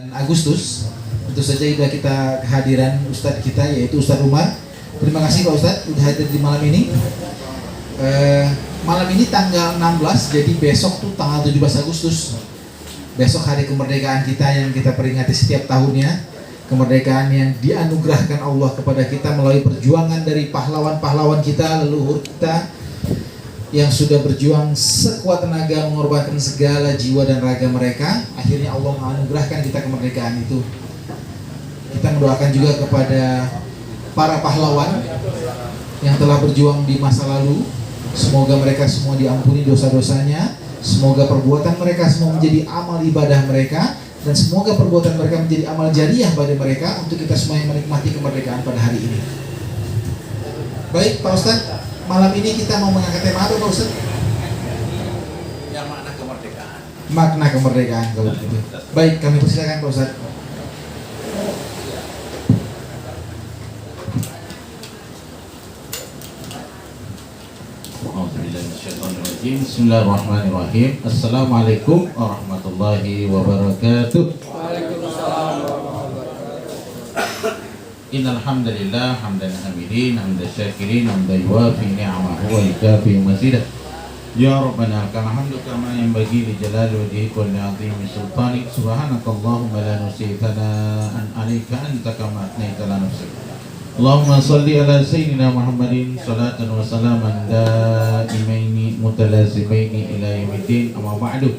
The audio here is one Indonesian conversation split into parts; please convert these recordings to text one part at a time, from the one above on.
Agustus. Tentu saja sudah kita kehadiran Ustadz kita, yaitu Ustadz Umar. Terima kasih Pak Ustadz sudah hadir di malam ini. Malam ini tanggal 16, jadi besok tuh tanggal 17 Agustus. Besok hari kemerdekaan kita yang kita peringati setiap tahunnya. Kemerdekaan yang dianugerahkan Allah kepada kita melalui perjuangan dari pahlawan-pahlawan kita, leluhur kita, yang sudah berjuang sekuat tenaga mengorbankan segala jiwa dan raga mereka. Akhirnya Allah menganugerahkan kita kemerdekaan itu. Kita mendoakan juga kepada para pahlawan yang telah berjuang di masa lalu. Semoga mereka semua diampuni dosa-dosanya. Semoga perbuatan mereka semua menjadi amal ibadah mereka, dan semoga perbuatan mereka menjadi amal jariah pada mereka untuk kita semua yang menikmati kemerdekaan pada hari ini. Baik Pak Ustadz, malam ini kita mau mengangkat tema apa Pak Ustadz? Yang makna kemerdekaan. Makna kemerdekaan kalau begitu. Baik, kami persilakan Pak Ustadz. Bismillahirrahmanirrahim. Assalamualaikum warahmatullahi wabarakatuh. Waalaikumsalam warahmatullahi wabarakatuh. Innal hamdalillah hamdan hamidin hamdan syakirin hamdan yuwafi ni'amahu wa yukafi mazidah. Ya Rabbana lakal hamdu kama yanbaghi li jalali wajhika wa li 'azimi sultanik. Subhanakallahumma la nuhsi thana'an 'alaika anta kama athnayta 'ala nafsik. Allahumma salli ala sayyidina Muhammadin salatan wa salaman daimaini mutalazimaini ila yaumiddin, amma ba'du.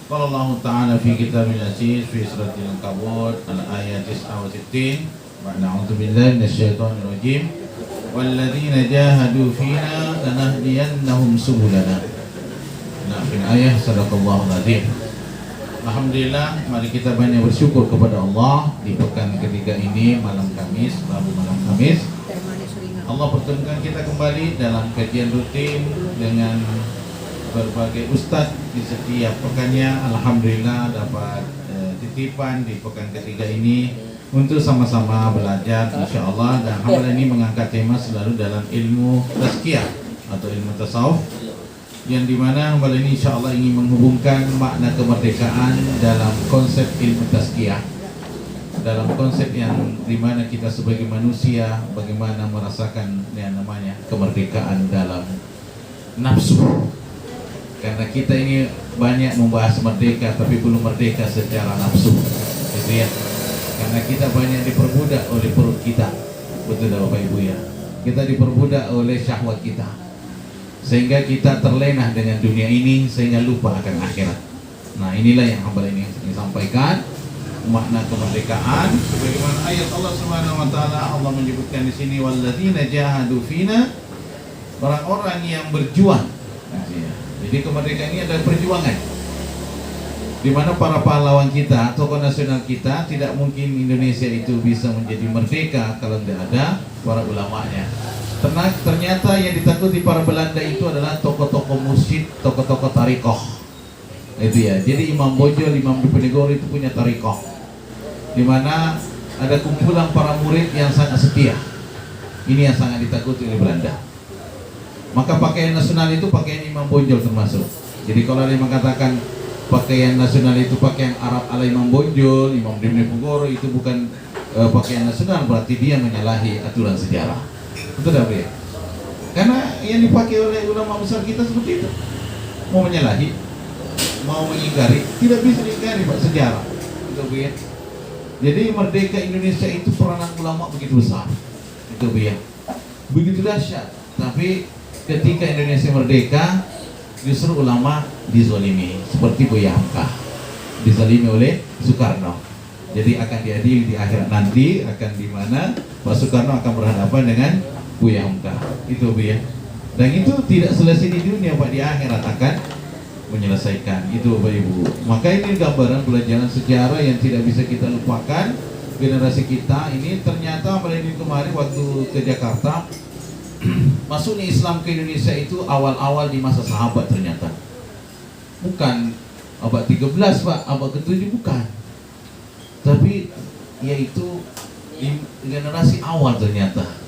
Qala Allah Ta'ala fi kitabil aziz fi suratil Ankabut al-ayat 69, wa na'udzu billahi minasyaitonir rajim. Walladzina jahadu fina lanahdiyannahum subulana. Nah, fil ayah sadaqallahu azim. Alhamdulillah, mari kita banyak bersyukur kepada Allah di pekan ketiga ini, malam Kamis, Rabu malam Kamis. Allah pertemukan kita kembali dalam kajian rutin dengan berbagai ustadz di setiap pekannya. Alhamdulillah dapat titipan di pekan ketiga ini untuk sama-sama belajar insyaallah. Dan hamba ini mengangkat tema selalu dalam ilmu tazkiyah atau ilmu tasawuf, yang dimana hamba ini insyaallah ingin menghubungkan makna kemerdekaan dalam konsep ilmu tazkiyah, dalam konsep yang dimana kita sebagai manusia bagaimana merasakan yang namanya kemerdekaan dalam nafsu. Karena kita ini banyak membahas merdeka tapi belum merdeka secara nafsu, gitu ya. Karena kita banyak diperbudak oleh perut kita, betul Bapak Ibu ya. Kita diperbudak oleh syahwat kita, sehingga kita terlena dengan dunia ini sehingga lupa akan akhirat. Nah, inilah yang hamba ini sampaikan, makna kemerdekaan sebagaimana ayat Allah Subhanahu wa taala. Allah menyebutkan di sini walladzina jahadu fina, orang-orang yang berjuang. Jadi kemerdekaan ini adalah perjuangan, di mana para pahlawan kita, tokoh nasional kita, tidak mungkin Indonesia itu bisa menjadi merdeka kalau tidak ada para ulamanya. Ternyata yang ditakuti para Belanda itu adalah tokoh-tokoh mursyid, tokoh-tokoh tarikoh. Itu ya. Jadi Imam Bonjol, Imam Diponegoro itu punya tarikoh, di mana ada kumpulan para murid yang sangat setia. Ini yang sangat ditakuti oleh Belanda. Maka pakaian nasional itu pakaian Imam Bonjol termasuk. Jadi kalau ada yang mengatakan pakaian nasional itu pakaian Arab ala Imam Bonjol, Imam Diponegoro, itu bukan pakaian nasional, berarti dia menyalahi aturan sejarah. Betul tak ya? Karena yang dipakai oleh ulama besar kita seperti itu. Mau menyalahi, mau mengingkari, tidak bisa diingkari Pak, sejarah. Betul ya? Jadi merdeka Indonesia itu peranan ulama begitu besar. Betul ya? Begitu dahsyat. Tapi ketika Indonesia merdeka, justru ulama dizolimi, seperti Buya Hamka dizolimi oleh Soekarno. Jadi akan diadili di akhirat nanti, akan di mana Pak Soekarno akan berhadapan dengan Buya Hamka. Itu ya. Dan itu tidak selesai di dunia Pak, di akhirat akan menyelesaikan. Itu Bapak Ibu. Maka ini gambaran pelajaran sejarah yang tidak bisa kita lupakan. Generasi kita ini ternyata pada kemarin waktu ke Jakarta, masuknya Islam ke Indonesia itu awal-awal di masa sahabat ternyata. Bukan abad 13 Pak, abad ke-7 bukan. Tapi yaitu di generasi awal ternyata.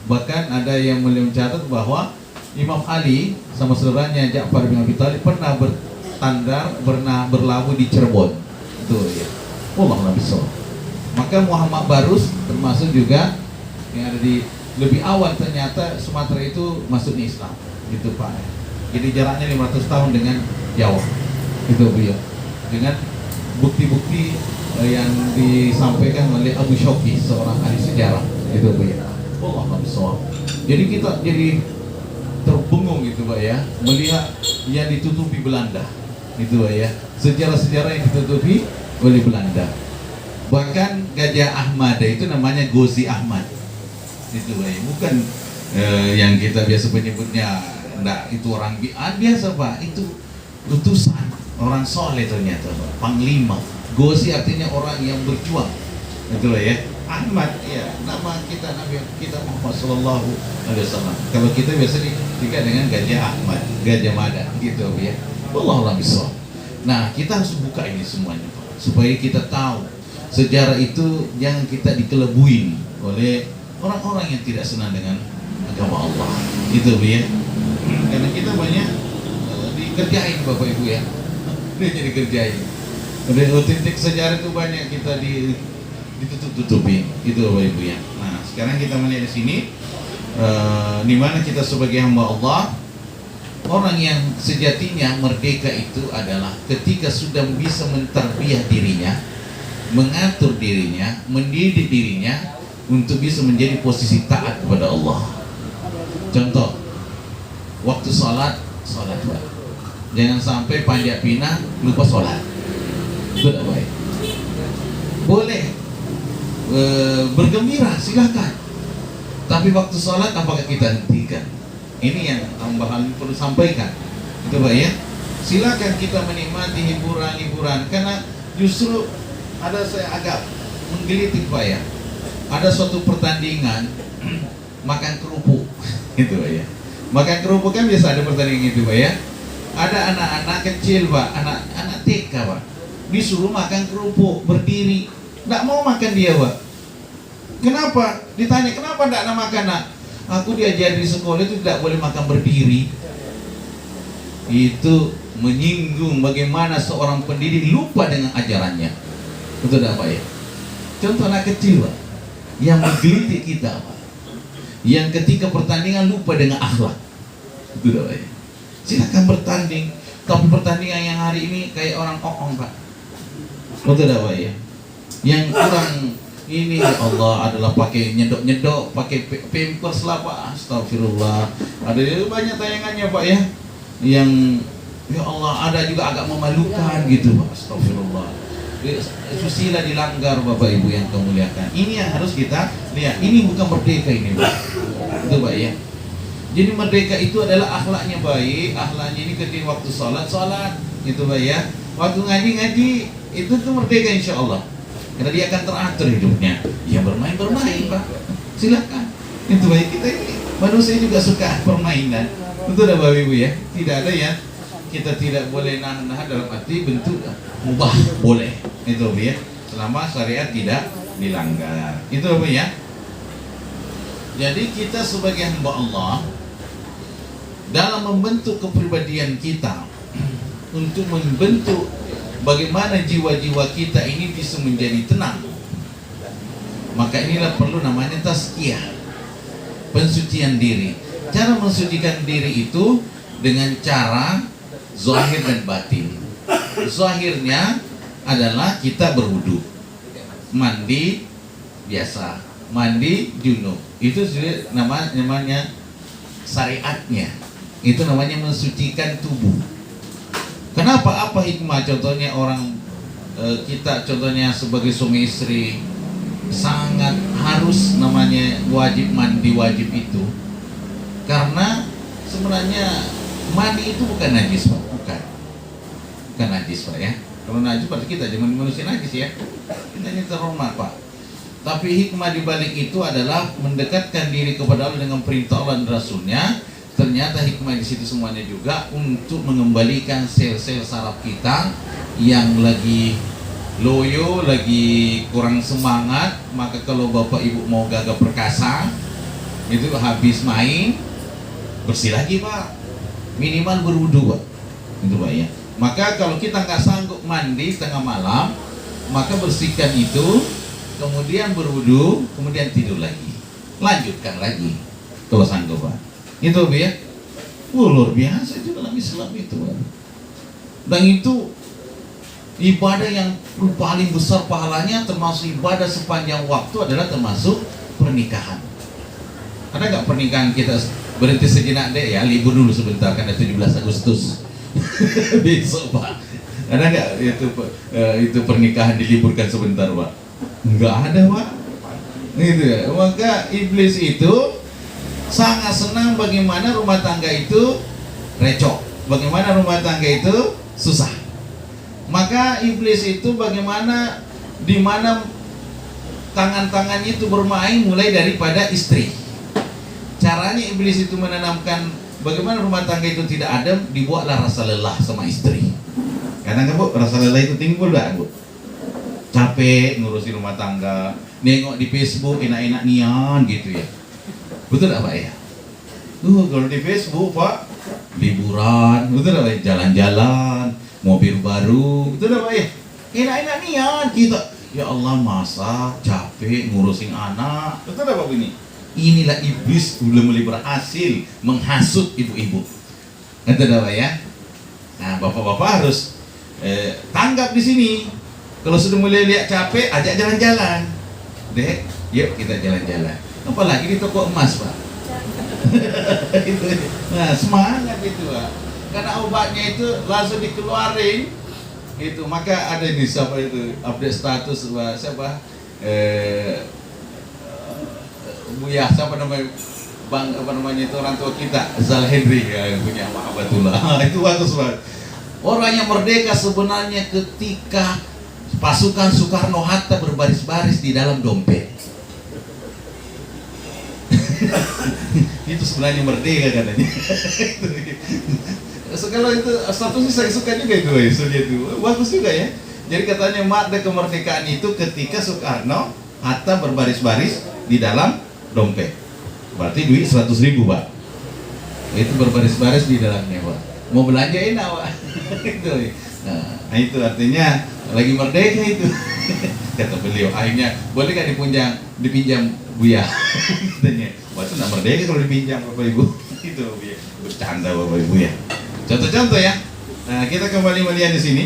Bahkan ada yang mencatat bahwa Imam Ali sama saudaranya Ja'far bin Abi Thalib pernah bertandar, pernah berlabuh di Cirebon. Itu ya. Wallahu a'lam bishawab. Maka Muhammad Barus termasuk juga yang ada di lebih awal, ternyata Sumatera itu masuk Islam gitu Pak. Jadi jaraknya 500 tahun dengan Jawa itu beliau, dengan bukti-bukti yang disampaikan oleh Abu Syauqi, seorang ahli sejarah itu beliau. Wallahu a'lam bishawab. Jadi kita jadi terbengong gitu Pak ya, melihat yang ditutupi Belanda gitu Pak ya, sejarah-sejarah yang ditutupi oleh Belanda. Bahkan Gajah Ahmad itu namanya Ghazi Ahmad itu Pak ya, bukan yang kita biasa menyebutnya. Enggak, itu orang biasa Pak, itu utusan orang soleh ternyata Pak, panglima. Ghazi artinya orang yang berjuang itu Pak ya. Ahmad ya, nama kita Nabi kita Muhammad sallallahu alaihi wasallam. Kalau kita biasa dikatakan dengan Gajah Ahmad, Gajah Mada gitu ya. Wallahu a'lam bishawab. Nah, kita harus buka ini semuanya Pak, supaya kita tahu sejarah itu jangan kita dikelebuin oleh orang-orang yang tidak senang dengan agama Allah. Itu ya. Karena kita banyak dikerjain Bapak Ibu ya. Dia jadi kerjain. Titik sejarah itu banyak kita ditutup-tutupin itu Bapak Ibu ya. Nah, sekarang kita melihat di sini di mana kita sebagai hamba Allah, orang yang sejatinya merdeka itu adalah ketika sudah bisa mentarbiyah dirinya, mengatur dirinya, mendidik dirinya untuk bisa menjadi posisi taat kepada Allah. Contoh, waktu sholat Pak. Jangan sampai panjat pinang lupa sholat. Itu tidak baik. Boleh bergembira, silakan. Tapi waktu sholat apakah kita hentikan? Ini yang tambahan perlu sampaikan. Itu Pak ya. Silakan kita menikmati hiburan-hiburan, karena justru ada saya agak menggelitik Pak ya. Ada suatu pertandingan makan kerupuk, itu Pak ya. Makan kerupuk kan biasa ada pertandingan itu Pak ya. Ada anak-anak kecil Pak, anak TK Pak, disuruh makan kerupuk berdiri, nggak mau makan dia Pak. Kenapa? Ditanya kenapa nggak nak makan nak? Aku diajari di sekolah itu tidak boleh makan berdiri. Itu menyinggung bagaimana seorang pendidik lupa dengan ajarannya. Betul tidak Pak ya? Contoh anak kecil Pak, yang menggelitik kita Pak, yang ketika pertandingan lupa dengan akhlak. Itu tidak Pak ya? Silakan bertanding, tapi pertandingan yang hari ini kayak orang okong Pak. Betul tidak Pak ya? Yang kurang ini ya Allah adalah pakai nyedok-nyedok, pakai pampers lah Pak. Astagfirullah. Ada banyak tayangannya Pak ya, yang ya Allah ada juga agak memalukan gitu Pak. Astagfirullah. Susila dilanggar Bapak Ibu yang kau muliakan. Ini yang harus kita lihat. Ini bukan merdeka ini Pak. Itu Pak ya. Jadi merdeka itu adalah akhlaknya baik. Akhlaknya ini ketika waktu sholat itu Pak ya. Waktu ngaji itu tuh merdeka insya Allah. Karena dia akan teratur hidupnya. Ya bermain Pak. Silakan. Itu baik, kita ini manusia juga suka permainan. Itu ada Bapak Ibu ya. Tidak ada ya. Kita tidak boleh nahan dalam arti bentuk mubah boleh. Itu ya. Selama syariat tidak dilanggar. Itu apa ya. Jadi kita sebagai hamba Allah dalam membentuk kepribadian kita untuk membentuk bagaimana jiwa-jiwa kita ini bisa menjadi tenang, maka inilah perlu namanya tazkiyah, pensucian diri. Cara mensucikan diri itu dengan cara zahir dan batin. Zahirnya adalah kita berwudu, mandi biasa, mandi junub. Itu namanya syariatnya. Itu namanya mensucikan tubuh. Kenapa? Apa hikmah? Contohnya orang kita contohnya sebagai suami istri sangat harus namanya wajib mandi, wajib itu karena sebenarnya mandi itu bukan najis Pak, bukan najis Pak ya. Kalau najis pada kita jangan manusia najis ya, kita ini terhormat Pak. Tapi hikmah dibalik itu adalah mendekatkan diri kepada Allah dengan perintah Allah dan Rasulnya. Ternyata hikmah di situ semuanya juga untuk mengembalikan sel-sel saraf kita yang lagi loyo, lagi kurang semangat. Maka kalau Bapak Ibu mau gagah perkasa, itu habis main bersih lagi Pak, minimal berwudu Pak. Itu Pak ya. Maka kalau kita nggak sanggup mandi setengah malam, maka bersihkan itu, kemudian berwudu, kemudian tidur lagi, lanjutkan lagi kalau sanggup Pak. Itu ya. Luar biasa juga dalam Islam itu Pak. Dan itu ibadah yang paling besar pahalanya, termasuk ibadah sepanjang waktu adalah termasuk pernikahan. Ada nggak pernikahan kita berhenti sejenak deh ya, libur dulu sebentar karena 17 Agustus besok Pak. Ada nggak itu pernikahan diliburkan sebentar Pak? Nggak ada Pak. Gitu ya. Maka iblis itu sangat senang bagaimana rumah tangga itu recok, bagaimana rumah tangga itu susah. Maka iblis itu bagaimana, di mana tangan-tangan itu bermain mulai daripada istri. Caranya iblis itu menanamkan bagaimana rumah tangga itu tidak adem, dibuatlah rasa lelah sama istri. Kadang kan Bu, rasa lelah itu timbul gak Bu? Capek ngurusin rumah tangga, nengok di Facebook enak-enak nian gitu ya. Betul gak Pak ya? Kalau di Facebook Pak, liburan, betul gak Pak? Jalan-jalan, mobil baru, betul gak Pak ya? Enak-enak nian kita. Ya Allah, masa capek ngurusin anak, betul gak Pak ini? Inilah iblis mulai berhasil menghasut ibu-ibu. Betul gak Pak ya? Nah, bapak-bapak harus tanggap di sini. Kalau sudah mulai lihat capek, ajak jalan-jalan. Dek, yuk kita jalan-jalan. Apalagi di toko emas Pak. Itu. Nah, semangat itu Pak. Karena obatnya itu langsung dikeluarin. Itu maka ada di siapa itu update status Pak, siapa? Buya siapa namanya? Bang apa namanya itu orang tua kita, Zal Henry ya, punya Mahabatullah. Itu bagus Pak. Orang yang merdeka sebenarnya ketika pasukan Soekarno-Hatta berbaris-baris di dalam dompet. Itu sebenarnya merdeka katanya. Kalau itu statusnya saya suka juga itu, itu bagus juga ya. Jadi katanya makna kemerdekaan itu ketika Soekarno-Hatta berbaris-baris di dalam dompet. Berarti duit 100.000 Pak. Itu berbaris-baris di dalamnya Pak. Mau belanja enak Pak. Itu. Nah itu artinya lagi merdeka itu. Kata beliau, akhirnya boleh gak dipinjam Buya? Katanya, wah itu gak merdeka kalau dipinjam Bapak Ibu. Itu Buya, bercanda Bapak Ibu ya. Contoh-contoh ya. Nah kita kembali melihat di sini.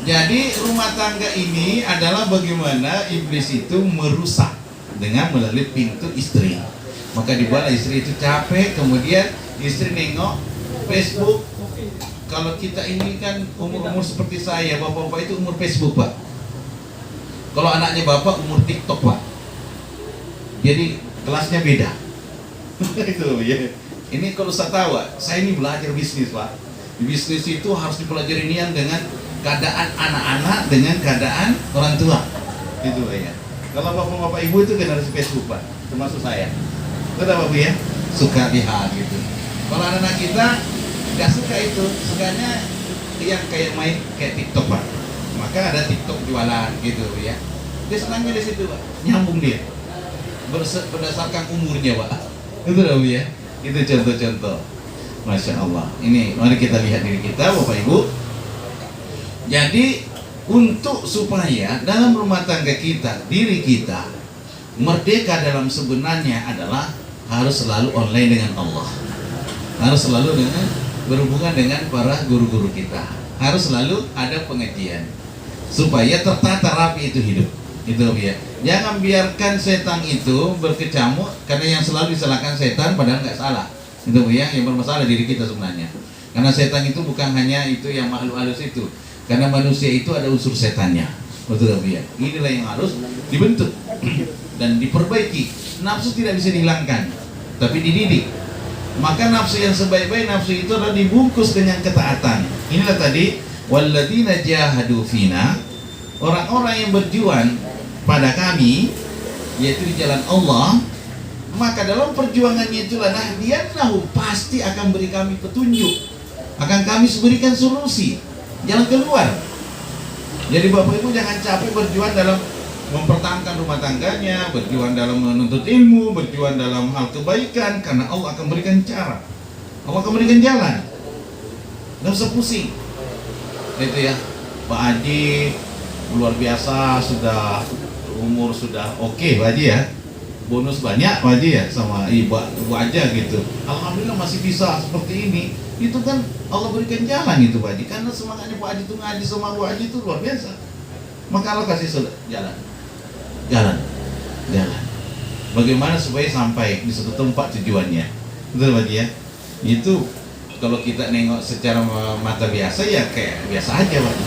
Jadi rumah tangga ini adalah bagaimana iblis itu merusak dengan melalui pintu istri. Maka dibuatlah istri itu capek, kemudian istri nengok Facebook. Kalau kita ini kan umur-umur seperti saya, bapak-bapak itu umur Facebook Pak. Kalau anaknya bapak umur TikTok Pak. Jadi kelasnya beda. Itu ya. Ini kalau saya tahu, saya ini belajar bisnis Pak. Di bisnis itu harus dipelajari nian dengan keadaan anak-anak dengan keadaan orang tua. Itu ya. Kalau bapak-bapak ibu itu generasi Facebook Pak, termasuk saya. Kenapa Bu ya? Suka lihat gitu. Kalau anak-anak kita nggak suka itu, sukanya yang kayak main kayak TikTok Pak. Maka ada TikTok jualan gitu ya. Dia senangnya di situ Pak, nyambung dia. Berdasarkan umurnya Pak. Itu lah Bu ya. Itu contoh-contoh. Masya Allah. Ini mari kita lihat diri kita Bapak Ibu. Jadi untuk supaya dalam rumah tangga kita, diri kita merdeka dalam sebenarnya adalah harus selalu online dengan Allah. Harus selalu dengan berhubungan dengan para guru-guru kita. Harus selalu ada pengajian supaya tertata rapi itu hidup. Itu ya. Jangan biarkan setan itu berkecamuk, karena yang selalu disalahkan setan padahal nggak salah. Itu ya, yang bermasalah diri kita sebenarnya. Karena setan itu bukan hanya itu yang makhluk halus itu. Karena manusia itu ada unsur setannya. Betul ya. Inilah yang harus dibentuk dan diperbaiki. Nafsu tidak bisa dihilangkan, tapi dididik. Maka nafsu yang sebaik-baik nafsu itu adalah dibungkus dengan ketaatan. Inilah tadi walladzina jahadu fina, orang-orang yang berjuang pada kami, yaitu di jalan Allah, maka dalam perjuangannya itulah nahdiyannahum, pasti akan beri kami petunjuk, akan kami berikan solusi, jalan keluar. Jadi Bapak Ibu jangan capek berjuang dalam mempertahankan rumah tangganya, berjuang dalam menuntut ilmu, berjuang dalam hal kebaikan, karena Allah akan berikan cara, Allah akan berikan jalan. Nggak usah pusing. Itu ya, Pak Haji luar biasa, sudah umur sudah oke Pak Haji ya, bonus banyak Pak Haji ya sama ibu aja gitu. Alhamdulillah masih bisa seperti ini. Itu kan Allah berikan jalan itu Pak Haji, karena semangatnya Pak Haji itu ngaji sama Bu Haji itu luar biasa. Maka Allah kasih jalan. Bagaimana supaya sampai di suatu tempat tujuannya, betul Pak Haji ya. Itu kalau kita nengok secara mata biasa ya kayak biasa aja Pak.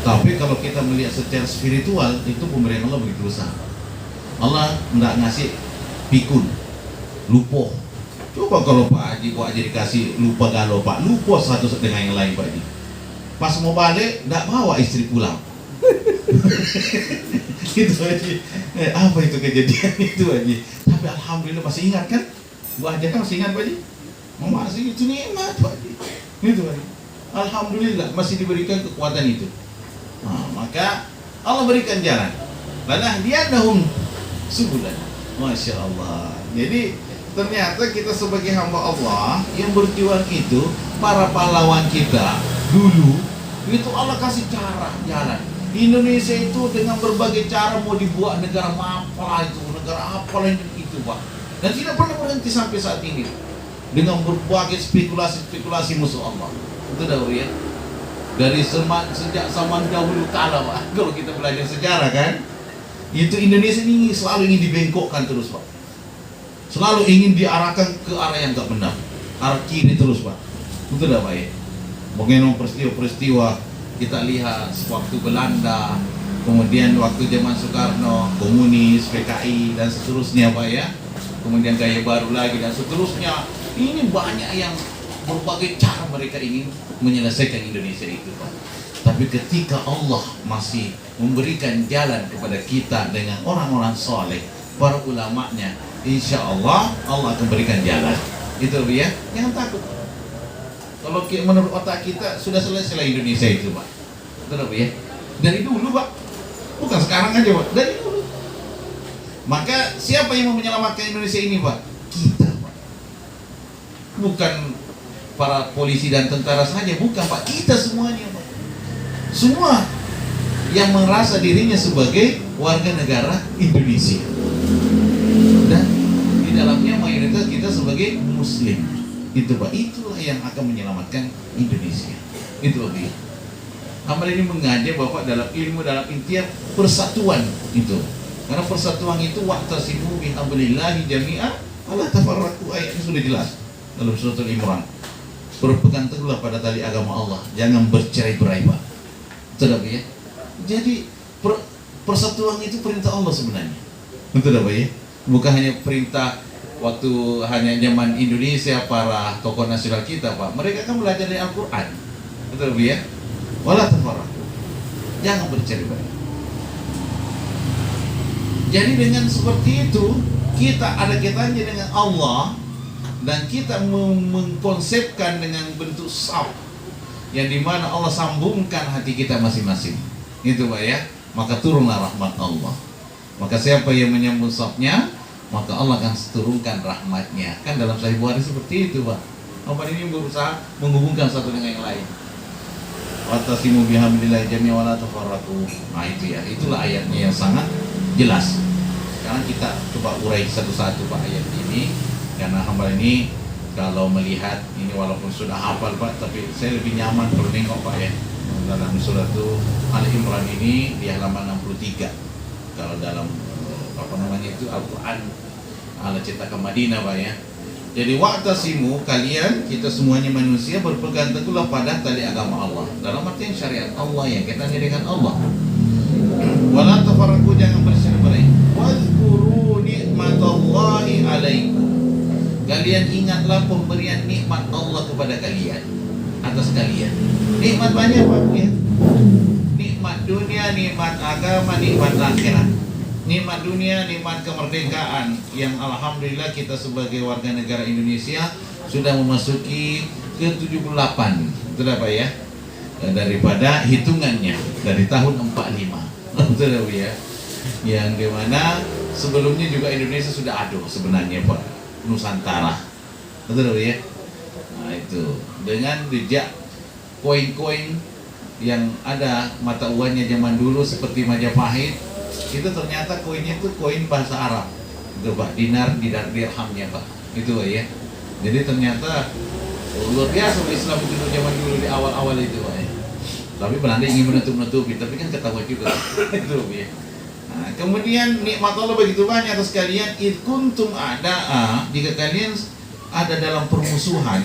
Tapi kalau kita melihat secara spiritual, itu pemberian Allah begitu besar. Allah enggak ngasih pikun, lupa. Coba kalau Pak Haji dikasih lupa galau Pak, lupa satu dengan yang lain Pak Haji. Pas mau balik, enggak bawa istri pulang. Gitu Haji. Apa itu kejadian itu Haji? Tapi alhamdulillah masih ingat kan? Bu Haji kan masih ingat Pak Haji? Masih itu nikmat Pak Haji. Gitu Haji. Alhamdulillah masih diberikan kekuatan itu. Nah, maka Allah berikan jalan. Lanahdiyannahum subulan. Masya Allah. Jadi ternyata kita sebagai hamba Allah yang berjuang itu, para pahlawan kita dulu itu Allah kasih cara jalan. Indonesia itu dengan berbagai cara mau dibuat negara apa itu, negara apa itu Pak. Dan tidak pernah berhenti sampai saat ini dengan berbagai spekulasi musuh Allah. Itu dah ya. Dari sejak zaman dahulu kala Pak, kalau kita belajar sejarah kan, itu Indonesia ini selalu ingin dibengkokkan terus Pak, selalu ingin diarahkan ke arah yang tak benar, arah kiri terus Pak. Itu dah Pak ya. Bagaimana peristiwa kita lihat waktu Belanda, kemudian waktu zaman Soekarno, komunis, PKI dan seterusnya Pak ya, kemudian gaya baru lagi dan seterusnya. Ini banyak yang berbagai cara mereka ingin menyelesaikan Indonesia itu Pak. Tapi ketika Allah masih memberikan jalan kepada kita dengan orang-orang soleh, para ulamanya, insya Allah Allah akan berikan jalan. Itu ya, jangan takut. Kalau menurut otak kita sudah selesai Indonesia itu Pak. Itu ya, dari dulu Pak, bukan sekarang aja Pak, dari dulu. Maka siapa yang mau menyelamatkan Indonesia ini Pak? Kita Pak. Bukan para polisi dan tentara saja, bukan Pak, kita semuanya Pak. Semua yang merasa dirinya sebagai warga negara Indonesia, dan di dalamnya mayoritas kita sebagai muslim. Itu Pak, itulah yang akan menyelamatkan Indonesia. Itu Pak. Amal ini mengajak Bapak dalam ilmu, dalam intian persatuan itu. Karena persatuan itu wa'tasimu bihablillahi jami'an wala tafarraqu, ayatnya sudah jelas dalam surat Al-Imran. Berpegang teguhlah pada tali agama Allah, jangan bercerai-berai Pak. Betul ya? Jadi persatuan itu perintah Allah sebenarnya. Betul Pak ya? Bukan hanya perintah waktu hanya zaman Indonesia para tokoh nasional kita Pak. Mereka kan belajar dari Al-Quran. Betul ya? Wala tafarraqu, jangan bercerai-berai. Jadi dengan seperti itu kita ada kaitannya dengan Allah, dan kita mengkonsepkan dengan bentuk saf yang dimana Allah sambungkan hati kita masing-masing. Itu Pak ya. Maka turunlah rahmat Allah. Maka siapa yang menyambung safnya, maka Allah akan turunkan rahmatnya. Kan dalam Sahih Bukhari seperti itu Pak. Apa ini berusaha menghubungkan satu dengan yang lain. Wa'tasimu bihablillahi jami'an wa la tafarraqu. Nah itu ya. Itulah ayatnya yang sangat jelas. Sekarang kita coba urai satu-satu Pak ayat ini. Karena hamba ini kalau melihat ini walaupun sudah hafal Pak, tapi saya lebih nyaman kalau nengok Pak ya. Dalam surat Al-Imran ini di halaman 63. Kalau dalam apa namanya itu Al-Quran ala cetakan Madinah Pak ya. Jadi wa'tasimu, kalian, kita semuanya manusia berpegang teguhlah pada tali agama Allah. Dalam artian syariat Allah yang kaitannya dengan Allah. Wala tafarraqu, jangan bercerai-berai. Wadhkuru ni'matallahi alaikum. Kalian ingatlah pemberian nikmat Allah kepada kalian, atas kalian. Nikmat banyak Pak ya. Nikmat dunia, nikmat agama, nikmat akhirat. Nikmat dunia, nikmat kemerdekaan yang alhamdulillah kita sebagai warga negara Indonesia sudah memasuki ke-78. Betul Pak ya? Daripada hitungannya dari tahun 45. Betul ya? Yang dimana sebelumnya juga Indonesia sudah ada sebenarnya Pak. Nusantara, betul ya? Nah itu dengan jejak koin-koin yang ada mata uangnya zaman dulu seperti Majapahit, itu ternyata koinnya itu koin bahasa Arab, itu Pak, dinar, dirhamnya Pak, itu Pak ya. Jadi ternyata luar biasa Islam itu zaman dulu di awal-awal itu Pak ya. Tapi Belanda ingin menutup-nutupi, tapi kan ketahuan juga itu ya. Nah, kemudian nikmat Allah begitu banyak atas kalian. Id kuntum a'da'a, jika kalian ada dalam permusuhan,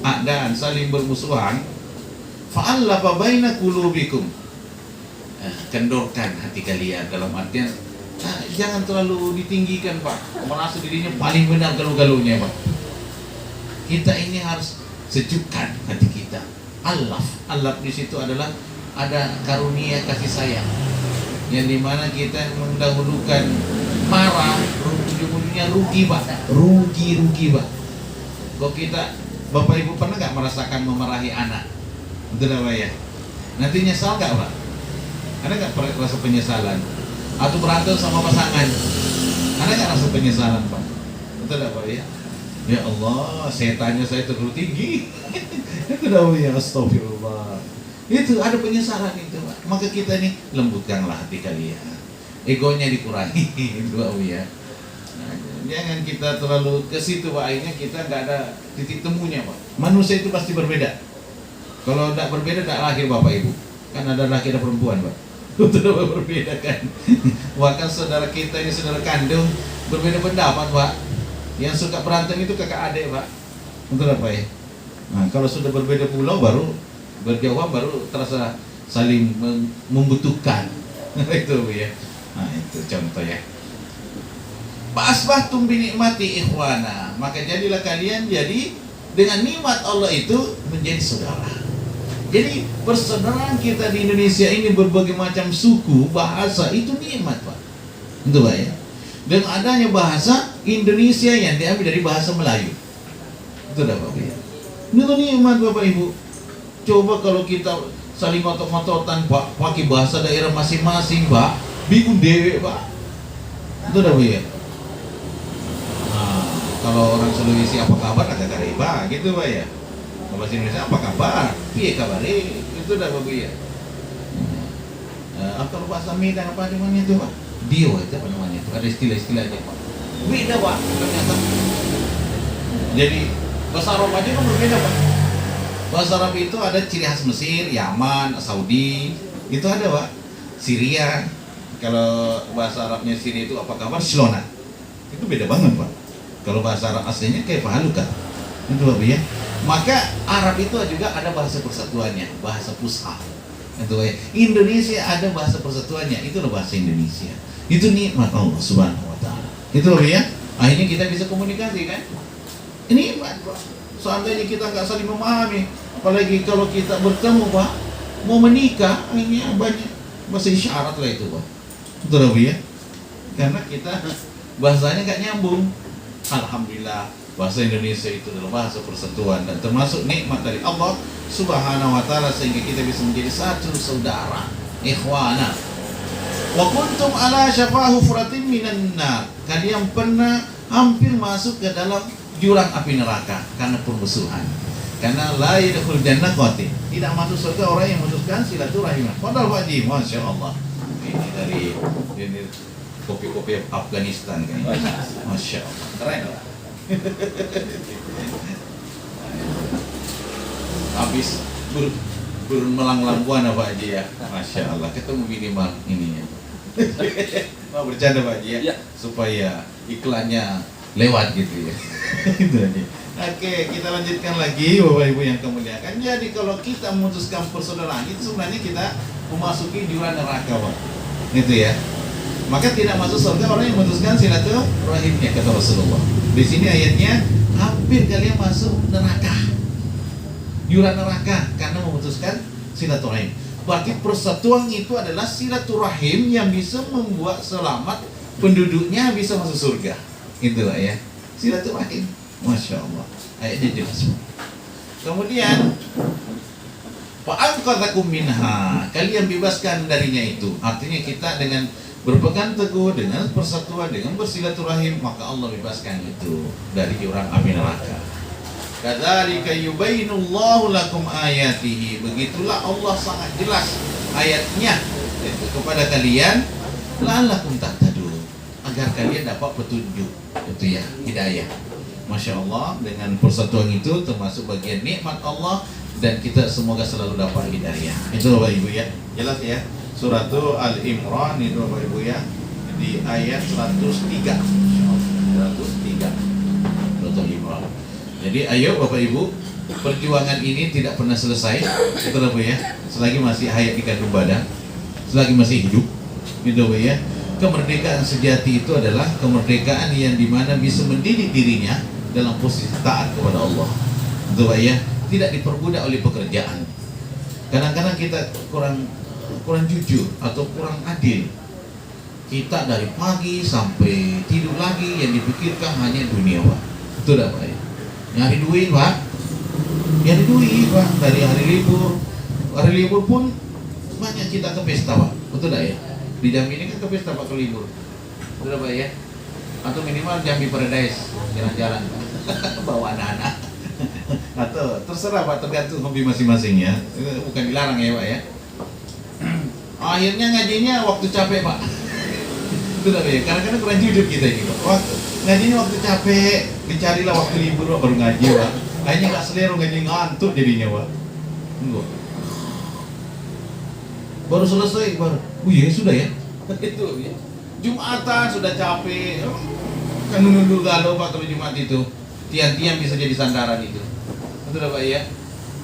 a'da'an saling bermusuhan, fa'allafa baina qulubikum, kendorkan hati kalian, dalam artian jangan terlalu ditinggikan Pak, merasa dirinya paling benar galuh-galuhnya Pak. Kita ini harus sejukkan hati kita. Alaf di situ adalah ada karunia kasih sayang, yang dimana kita mendahulukan marah, ujung-ujungnya rugi Pak, rugi Pak. Kok kita, Bapak Ibu pernah nggak merasakan memarahi anak? Betul apa ya? Nanti nyesal nggak Pak? Ada nggak rasa penyesalan? Atau berantem sama pasangan? Ada nggak rasa penyesalan Pak? Betul apa ya? Ya Allah, setannya saya terlalu tinggi. Itu dah ya, astagfirullah. Itu ada penyesalan itu Pak. Maka kita nih lembutkanlah hati kalian, egonya dikurangi. Itu ya. Nah, jangan kita terlalu ke situ Pak. Akhirnya kita nggak ada titik temunya Pak. Manusia itu pasti berbeda. Kalau tidak berbeda tidak lahir Bapak Ibu. Kan ada laki ada perempuan Pak. Itu berbeda kan. Bahkan saudara kita ini saudara kandung berbeda pendapat Pak. Yang suka berantem itu kakak adik Pak. Untuk apa ya? Nah, kalau sudah berbeda pulau baru berjauhan, baru terasa saling membutuhkan. Itu ya. Nah, itu contoh ya. Fa'asbahtum bi ni'mati ikhwana, maka jadilah kalian jadi dengan nikmat Allah itu menjadi saudara. Jadi persaudaraan kita di Indonesia ini berbagai macam suku, bahasa, itu nikmat Pak. Itu Pak ya. Dan adanya bahasa Indonesia yang diambil dari bahasa Melayu. Itu dah Bapak ya. Itu nikmat Bapak Ibu. Coba kalau kita saling ngotot-ngototan Pak, pakai bahasa daerah masing-masing Pak, bingung dewe Pak. Itu dah Bapak ya. Nah, kalau orang Sulawesi apa kabar agak kareba gitu Pak ya. Kalau bahasa Indonesia apa kabar? Piye kabare? Itu dah Bapak ya. Kalau bahasa Medan apa namanya itu Pak? Dio itu apa namanya itu? Ada istilah-istilahnya Pak. Beda Pak ternyata. Jadi bahasa Arab aja kan berbeda Pak. Bahasa Arab itu ada ciri khas Mesir, Yaman, Saudi, itu ada Pak. Syria, kalau bahasa Arabnya Syria itu apa kabar? Shlona. Itu beda banget Pak. Kalau bahasa Arab aslinya kayak Fahaluka. Itu Pak ya. Maka Arab itu juga ada bahasa persatuannya, bahasa Fusha. Itu ya. Indonesia ada bahasa persatuannya, itu adalah bahasa Indonesia. Itu nikmat Allah Subhanahu wa taala. Itu Pak ya. Akhirnya kita bisa komunikasi kan? Ini nikmat Pak. Seandainya kita nggak saling memahami, apalagi kalau kita bertemu Pak, mau menikah, ini banyak bahasa isyarat lah itu Pak. Betul Pak ya? Karena kita bahasanya nggak nyambung. Alhamdulillah bahasa Indonesia itu adalah bahasa persatuan dan termasuk nikmat dari Allah Subhanahu wa taala, sehingga kita bisa menjadi satu saudara, ikhwana. Wa kuntum ala syafa hufratin minan nar. Kalian pernah hampir masuk ke dalam jurang api neraka karena permusuhan. Karena la yadkhul jannah qatil. Tidak masuk surga orang yang memutuskan silaturahim. Padahal wajib, Masya Allah. Ini dari kopi-kopi Afghanistan kan. Masya Allah. Keren lah. Habis burung melanglang buana Pak Haji ya. Masya Allah, ketemu minimal ininya. Mau bercanda Pak Haji ya, supaya iklannya lewat gitu ya. Itu aja. Oke, kita lanjutkan lagi Bapak Ibu yang kemuliaan. Jadi kalau kita memutuskan persaudaraan itu sebenarnya kita memasuki jurang neraka Pak. Itu ya. Maka tidak masuk surga orang yang memutuskan silaturahimnya, kata Rasulullah. Di sini ayatnya hampir kalian masuk neraka, jurang neraka karena memutuskan silaturahim. Berarti persatuan itu adalah silaturahim yang bisa membuat selamat penduduknya bisa masuk surga. Itulah ya, silaturahim. Masya Allah, ayatnya jelas. Kemudian fa'anqadzakum minha, kalian bebaskan darinya itu. Artinya kita dengan berpegang teguh, dengan persatuan, dengan bersilaturahim, maka Allah bebaskan itu dari jurang api neraka. Kadzalika yubayyinullahu lakum ayatihi. Begitulah Allah sangat jelas ayatnya itu kepada kalian, la'allakum tahtadun, agar kalian dapat petunjuk. Itu ya, hidayah. Masya Allah, dengan persatuan itu termasuk bagian nikmat Allah, dan kita semoga selalu dapat hidayah. Itu Bapak Ibu ya, jelas ya. Surat Al-Imran itu Bapak Ibu ya, di ayat 103. 103 Surat Al-Imran. Jadi ayo Bapak Ibu, perjuangan ini tidak pernah selesai. Itu Bapak ya, selagi masih hayat di kandung badan, selagi masih hidup, gitu Bapak ya. Kemerdekaan sejati itu adalah kemerdekaan yang dimana bisa mendidik dirinya dalam posisi taat kepada Allah. Itu Pak ya, tidak diperbudak oleh pekerjaan. Kadang-kadang kita kurang jujur atau kurang adil. Kita dari pagi sampai tidur lagi yang dipikirkan hanya dunia Pak. Itu dah Pak ya. Nyari duit Pak, nyari duit Pak. Dari hari libur pun banyak kita ke pesta Pak. Betul dah ya. Di Jambi ini kan ke pesta Pak, ke libur. Betul Pak ya. Atau minimal Jambi Paradise, jalan-jalan bawa anak-anak. Atau terserah Pak, tergantung hobi masing-masing ya. Bukan dilarang ya Pak ya. Akhirnya ngajinya waktu capek Pak. Itu Pak ya. Kadang-kadang kurang jujur kita ini Pak. Ngajinya waktu capek, dicarilah waktu libur Pak, baru ngaji Pak. Akhirnya nggak selera, ngaji ngantuk jadinya Pak. Enggak. Baru selesai baru. Oh iya sudah ya. Itu ya. Jumatan sudah capek. Kan nunggu galau Pak kalau Jumat itu. Tiang-tiang bisa jadi sandaran itu. Betul Pak ya.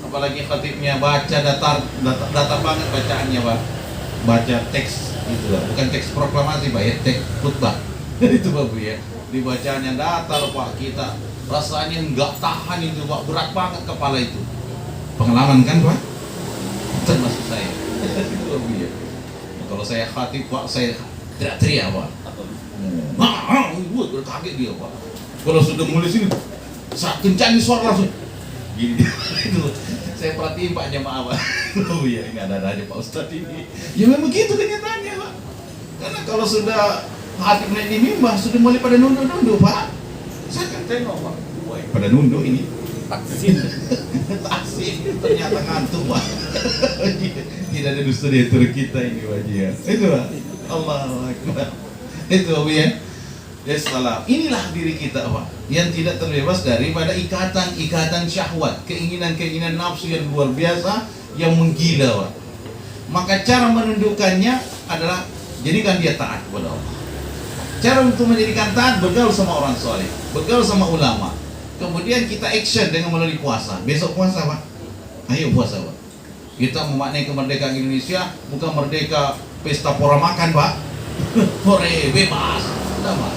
Apalagi khatibnya baca datar banget bacaannya Pak. Baca teks itu Pak. Bukan teks proklamasi Pak ya, teks khutbah. Itu Pak Bu ya. Dibacaannya datar Pak, kita rasanya enggak tahan itu Pak, berat banget kepala itu. Pengalaman kan Pak? Termasuk saya. Itu Pak Bu ya. Kalau saya khatib Pak, saya teriak-teriak Pak. Gue kaget dia Pak. Kalau sudah mulai sini, saat kencang suara langsung gini. Itu saya perhatiin Pak jamaah Pak. Oh iya, ini ada aja Pak Ustadz ini. Ya memang begitu kenyataannya Pak. Karena kalau sudah hati naik di mimbar, sudah mulai pada nunduk-nunduk Pak. Saya kan tengok Pak, wah pada nunduk ini. Taksin. Ternyata ngantuk Pak. Tidak ada dusta di antara kita ini Pak ya. Itu Pak. Allahu Akbar. Itu Pak ya. Ya salah. Inilah diri kita Pak, yang tidak terbebas daripada ikatan syahwat, keinginan nafsu yang luar biasa, yang menggila Pak. Maka cara menundukkannya adalah jadikan dia taat kepada Allah. Cara untuk menjadikan taat, bergaul sama orang soleh, bergaul sama ulama. Kemudian kita action dengan melalui puasa. Besok puasa Pak, ayo puasa Pak. Kita memaknai kemerdekaan Indonesia bukan merdeka pesta pora makan Pak. Hore bebas, tidak Pak.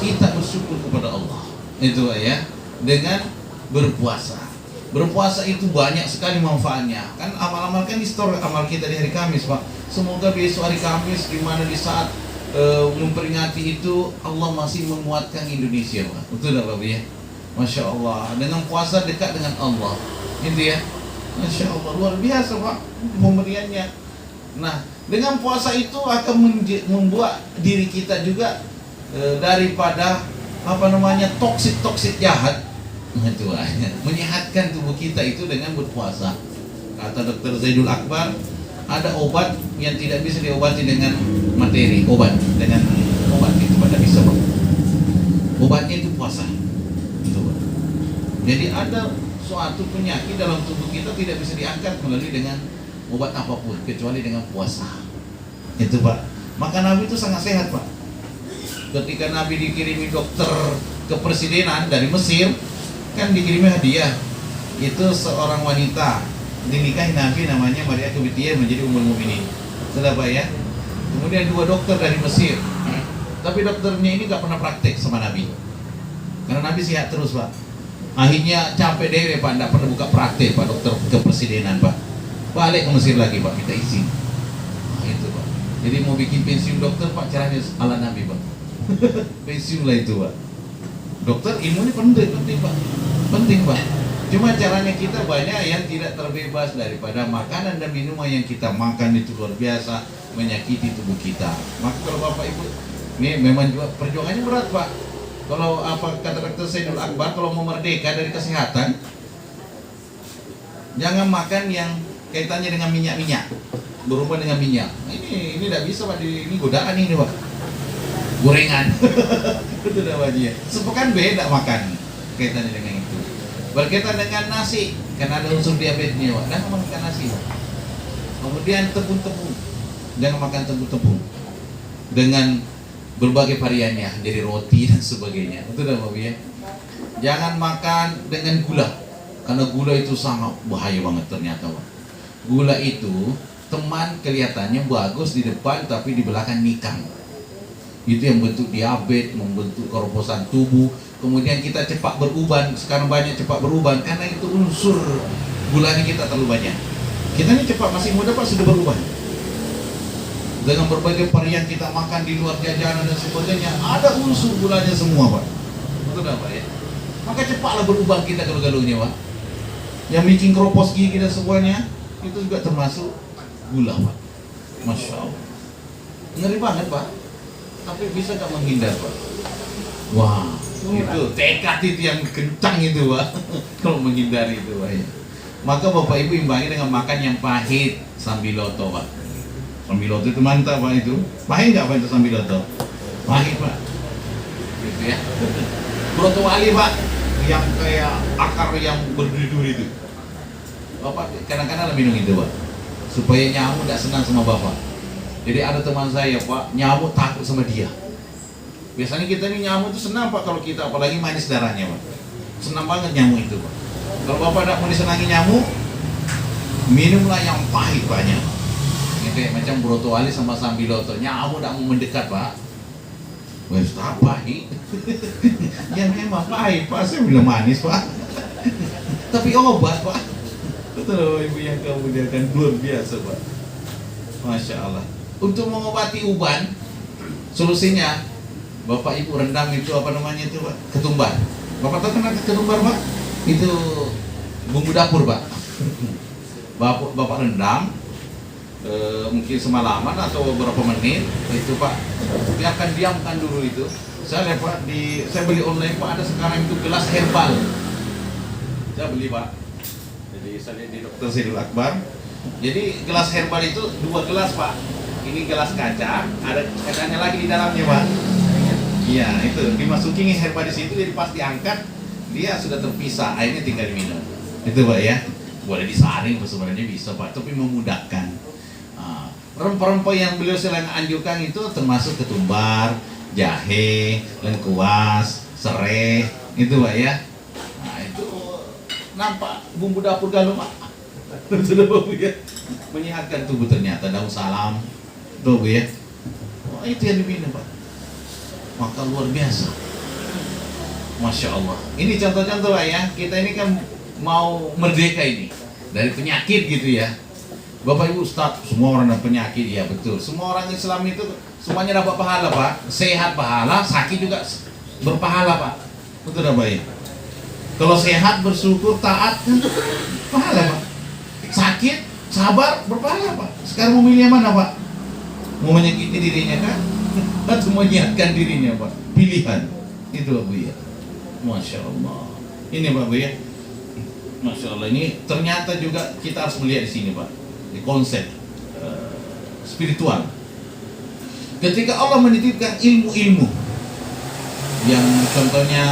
Kita bersyukur kepada Allah. Itu Pak ya, dengan berpuasa. Berpuasa itu banyak sekali manfaatnya. Kan amal-amal kan histori amal kita di hari Kamis Pak. Semoga besok hari Kamis, di mana di saat memperingati itu Allah masih menguatkan Indonesia Pak. Betul tak Pak ya? Masya Allah. Dengan puasa dekat dengan Allah. Itu ya. Masya Allah, luar biasa Pak pemberiannya. Nah, dengan puasa itu akan membuat diri kita juga daripada toksik jahat. Itu menyehatkan tubuh kita itu dengan berpuasa. Kata Dr. Zaidul Akbar, ada obat yang tidak bisa diobati dengan materi, dengan obat itu pada bisa Pak. Obatnya itu puasa. Itu Pak. Jadi ada suatu penyakit dalam tubuh kita tidak bisa diangkat melalui dengan obat apapun kecuali dengan puasa. Itu Pak. Maka Nabi itu sangat sehat Pak. Ketika Nabi dikirimi dokter kepresidenan dari Mesir, kan dikirimi hadiah. Itu seorang wanita dinikahi Nabi, namanya Maria Kebitiyah, menjadi Ummul Mukminin. Sudah Pak ya. Kemudian 2 dokter dari Mesir. Tapi dokternya ini gak pernah praktek sama Nabi. Karena Nabi sehat terus Pak. Akhirnya capek deh Pak, gak pernah buka praktek Pak, dokter kepresidenan Pak. Balik ke Mesir lagi Pak, minta izin. Nah, itu Pak. Jadi mau bikin pensiun dokter Pak, caranya ala Nabi Pak. Pensiun lah itu Pak. Dokter ilmunya penting Pak. Penting Pak. Cuma caranya kita banyak yang tidak terbebas daripada makanan dan minuman yang kita makan itu luar biasa menyakiti tubuh kita. Maka kalau Bapak Ibu, ini memang juga perjuangannya berat Pak. Kalau apa kata Dr. Saidul Akbar, kalau mau merdeka dari kesehatan, jangan makan yang kaitannya dengan minyak-minyak, berhubungan dengan minyak. Ini tidak bisa Pak, ini godaan ini Pak. Gorengan. Itu namanya. Sepekan beda makan kaitannya dengan itu. Berkaitan dengan nasi, karena ada unsur diabetesnya Pak. Jangan makan nasi Pak. Kemudian tepung-tepung, jangan makan tepung-tepung dengan berbagai variannya, dari roti dan sebagainya. Itu dah Pak ya. Jangan makan dengan gula, karena gula itu sangat bahaya banget ternyata Pak. Gula itu teman kelihatannya bagus di depan, tapi di belakang nikang. Itu yang bentuk diabetes, membentuk keroposan tubuh. Kemudian kita cepat beruban, sekarang banyak cepat beruban karena itu unsur gulanya kita terlalu banyak. Kita ini cepat, masih muda Pak sudah beruban. Dengan berbagai varian kita makan di luar jajanan dan sebagainya, ada unsur gulanya semua Pak. Betul Pak ya? Maka cepatlah berubah kita galuh-galuhnya Pak. Yang bikin keropos gigi dan semuanya, itu juga termasuk gula Pak. Masya Allah. Ngeri banget Pak. Tapi bisa gak menghindar Pak? Wah, itu tekad itu yang kencang itu Pak. Kalau menghindari itu Pak ya. Maka Bapak Ibu imbangi dengan makan yang pahit, sambiloto Pak. Sambiloto itu mantap Pak itu. Pahit nggak Pak itu sambiloto? Pahit Pak. Gitu ya. Broto wali Pak, yang kayak akar yang berduri-duri itu. Bapak kadang-kadang minum itu Pak, supaya nyamuk tidak senang sama Bapak. Jadi ada teman saya Pak, nyamuk takut sama dia. Biasanya kita ini nyamuk itu senang Pak kalau kita, apalagi manis darahnya Pak. Senang banget nyamuk itu Pak. Kalau Bapak tidak mau disenangi nyamuk, minumlah yang pahit banyak. Ini kayak macam broto wali sama sambiloto, nyamuk tidak mau mendekat Pak. Wes tak pahit. Ya memang pahit Pak, saya bilang manis Pak. Tapi obat Pak. Betul Ibu yang kemudian luar biasa Pak. Masya Allah. Untuk mengobati uban, solusinya Bapak Ibu rendam itu apa namanya itu Pak? Ketumbar. Bapak tahu kenapa ketumbar Pak? Itu bumbu dapur Pak. Bapak rendam mungkin semalaman atau beberapa menit itu Pak. Biarkan diamkan dulu itu. Saya lihat Pak, saya beli online Pak, ada sekarang itu gelas herbal. Saya beli Pak. Jadi saya lihat di Dr. Saidul Akbar. Jadi gelas herbal itu 2 gelas Pak. Ini gelas kaca, ada kacanya lagi di dalamnya Pak. Iya, itu dimasukin herbal di situ, jadi pas diangkat dia sudah terpisah, airnya tinggal diminum. Itu Pak ya. Boleh disaring sebenarnya bisa Pak, tapi memudahkan. Rempah-rempah yang beliau sering anjurkan itu termasuk ketumbar, jahe, lengkuas, serai, itu Pak ya. Nah itu nampak bumbu dapur galung Pak. Sudah Bu ya. Menyehatkan tubuh ternyata, daun salam, tuh Bu ya. Oh, itu yang diminum Pak. Maka luar biasa. Masya Allah. Ini contoh-contoh Pak ya. Kita ini kan mau merdeka ini dari penyakit gitu ya. Bapak Ibu Ustaz, semua orang ada penyakit, ya betul. Semua orang Islam itu semuanya dapat pahala Pak. Sehat pahala, sakit juga berpahala Pak. Betul Pak ya. Kalau sehat bersyukur, taat pahala Pak. Sakit, sabar, berpahala Pak. Sekarang mau milih yang mana Pak? Mau menyakiti dirinya kan? Atau menyihatkan dirinya Pak? Pilihan. Itu Pak Bu ya. Masya Allah. Ini Pak Bu ya. Masya Allah, ini ternyata juga kita harus melihat di sini Pak. Di konsep spiritual. Ketika Allah menitipkan ilmu-ilmu yang contohnya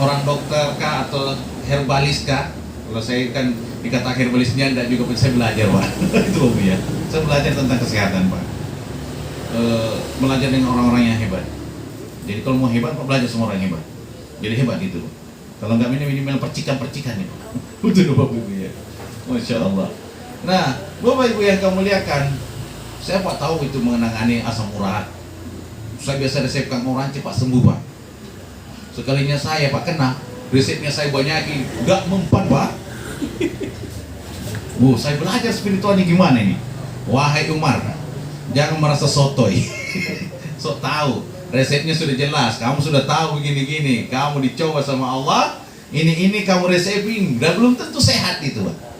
orang dokter kah atau herbalis kah? Kalau saya kan dikata herbalisnya tidak juga, saya belajar Pak. Itu Bu ya. Saya belajar tentang kesehatan Pak. Belajar dengan orang-orang yang hebat. Jadi kalau mau hebat Pak, belajar sama orang yang hebat. Jadi hebat itu. Kalau nggak minimal percikan-percikan itu. Betul Bapak Ibu ya. Masya Allah. Nah, Bapak Ibu yang kamu muliakan, saya Pak tahu itu mengenangani asam urat. Saya biasa resepkan orang cepat sembuh Pak. Sekalinya saya Pak kena, resepnya saya banyakin, nggak mempan Pak. Saya belajar spiritual ini gimana ini? Wahai Umar, jangan merasa sotoy. Sok tahu, resepnya sudah jelas, kamu sudah tahu begini-gini, kamu dicoba sama Allah, ini kamu resepin, dan belum tentu sehat itu Pak.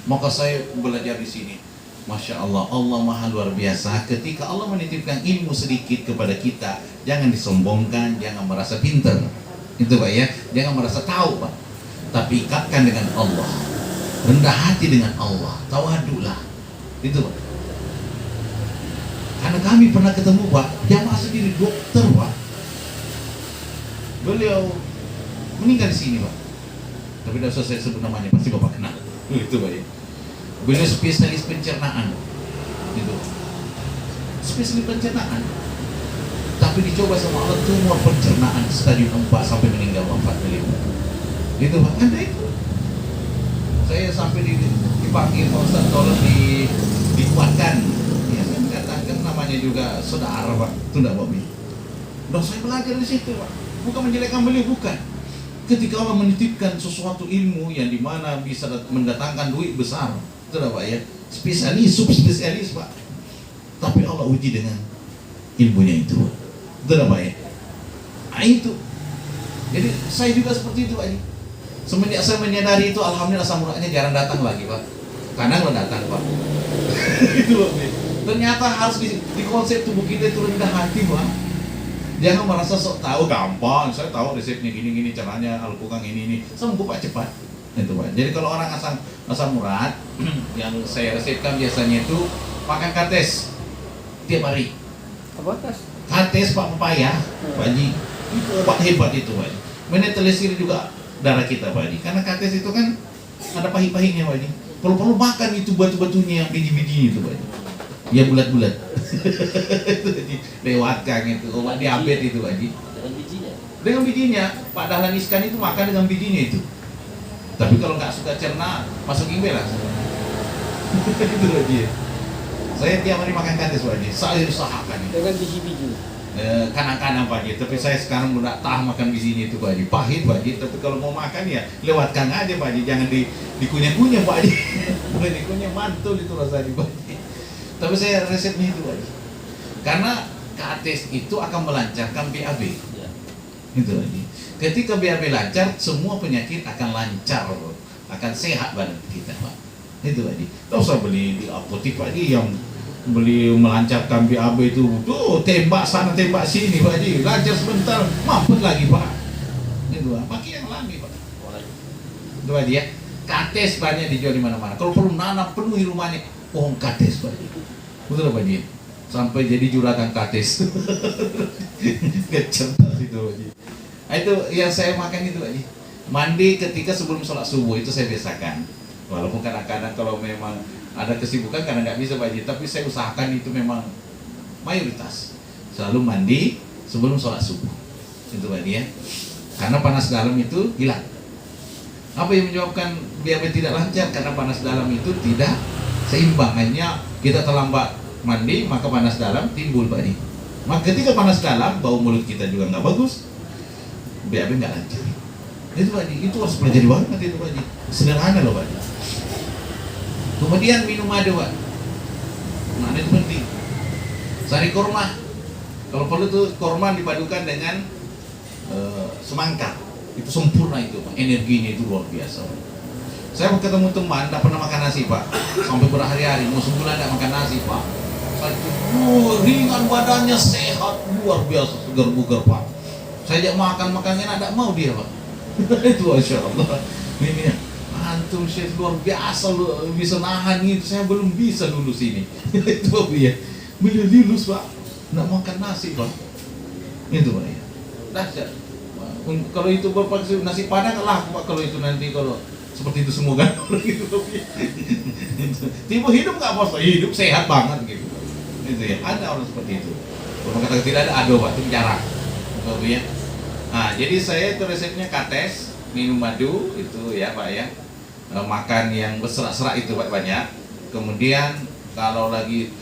Maka saya belajar di sini. Masya Allah, Allah maha luar biasa. Ketika Allah menitipkan ilmu sedikit kepada kita, jangan disombongkan, jangan merasa pintar. Itu Pak ya, jangan merasa tahu Pak. Tapi ikatkan dengan Allah, rendah hati dengan Allah, tawadulah. Itu Pak. Karena kami pernah ketemu Pak, jamaah sendiri dokter Pak. Beliau meninggal di sini Pak. Tapi tidak usah saya sebut namanya, pasti Bapak kenal. Itu Pak ya. Beliau spesialis pencernaan, gitu. Spesialis pencernaan. Tapi dicoba sama Allah tumor pencernaan stadium 4 sampai meninggal wafat beliau. Gitu Pak, ada itu. Saya sampai dipanggil Pak Ustaz, tolong dikuatkan. Ya saya mengatakan namanya juga saudara Pak, itu tidak Bapak. Dan saya belajar di situ Pak. Bukan menjelekkan beliau, bukan. Ketika Allah menitipkan sesuatu ilmu yang dimana bisa mendatangkan duit besar, itu Pak ya, spesialis, subspesialis Pak. Tapi Allah uji dengan ilmunya itu, itu Pak ya. Nah itu. Jadi saya juga seperti itu Pak. Semenjak saya menyadari itu, alhamdulillah samuraknya jarang datang lagi Pak. Kadang lo datang Pak. Itu Pak. Ternyata harus di konsep tubuh kita itu rendah hati Pak. Jangan merasa sok tahu, gampang. Saya tahu resepnya gini-gini, caranya Al-Quran ini. Sembuh Pak cepat. Itu Pak. Jadi kalau orang asam urat yang saya resepkan biasanya itu makan kates tiap hari. Apa tas? Kates Pak, pepaya, Pak Haji. Itu obat hebat itu Pak Haji. Menetralisir juga darah kita Pak Haji. Karena kates itu kan ada pahit-pahitnya Pak Haji. Perlu makan itu batu-batunya yang biji-biji itu Pak Haji. Ya bulat-bulat. Lewatkan itu obat diabetes itu Pak Haji. Dengan bijinya. Pak Dahlan Iskan itu makan dengan bijinya itu. Tapi kalau nggak suka cerna, masukin beras. Itu Haji. Saya tiap hari makan kates Pak Haji. Saya usahakan itu. Dengan biji-biji. Kanan-kanan Pak Haji. Tapi saya sekarang udah tahan makan bijinya itu Pak Haji. Pahit Pak Haji. Tapi kalau mau makan ya lewatkan aja Pak Haji. Jangan dikunyah-kunyah Pak Haji. Boleh dikunyah, mantul itu rasanya Pak Haji. Tapi saya resepnya itu Pak Haji. Karena kates itu akan melancarkan BAB. Itu Haji. Ketika BAB lancar, semua penyakit akan lancar, akan sehat badan kita Pak. Itu Pak Haji. Tidak usah beli di apotek Pak Haji yang beli melancarkan BAB itu, tuh tembak sana tembak sini Pak Haji, lancar sebentar, mampet lagi Pak. Itu Pak. Pakai yang lami Pak. Itu Pak Haji ya. Kates banyak dijual di mana-mana. Kalau perlu nanam penuhi rumahnya pohon kates Pak Haji. Betul Pak Haji. Sampai jadi juragan kates. Kecerdas itu Pak Haji. Itu yang saya makan itu Pak Haji. Mandi ketika sebelum sholat subuh itu saya biasakan. Walaupun kadang-kadang kalau memang ada kesibukan karena nggak bisa Pak Haji, tapi saya usahakan itu memang mayoritas selalu mandi sebelum sholat subuh. Itu Pak Haji ya. Karena panas dalam itu hilang. Apa yang menyebabkan BAB tidak lancar? Karena panas dalam itu tidak seimbang. Hanya kita terlambat mandi, maka panas dalam timbul Pak Haji. Maka ketika panas dalam, bau mulut kita juga nggak bagus, BAB nggak lancar. Itu Pak Haji, itu harus pelajari banget itu Pak Haji. Sederhana loh Pak Haji. Kemudian minum madu Pak. Nah itu penting. Sari korma. Kalau perlu tuh korma dipadukan dengan semangka. Itu sempurna itu Pak. Energinya itu luar biasa. Saya mau ketemu teman, tidak pernah makan nasi Pak. Sampai berhari-hari, mau sebulan tidak makan nasi Pak. Saya ringan badannya, sehat, luar biasa, segar bugar Pak. Saya ajak makan-makannya, tidak mau dia Pak. Itu Masya Allah. Ini antum Syekh luar biasa, bisa nahan itu. Saya belum bisa lulus ini. Itu Pak ya. Beliau lulus Pak, tidak makan nasi Pak. Itu Pak ya. Dahsyat. Kalau itu Bapak nasi padang lah Pak, kalau itu nanti kalau seperti itu semua kan gitu. Tipe hidup nggak bos, hidup sehat banget gitu. Itu ya, ada orang seperti itu. Kalau kata tidak ada Pak, itu jarang. Gitu ya. Nah, jadi saya itu resepnya kates, minum madu itu ya Pak ya. Makan yang berserak-serak itu Pak banyak. Kemudian kalau lagi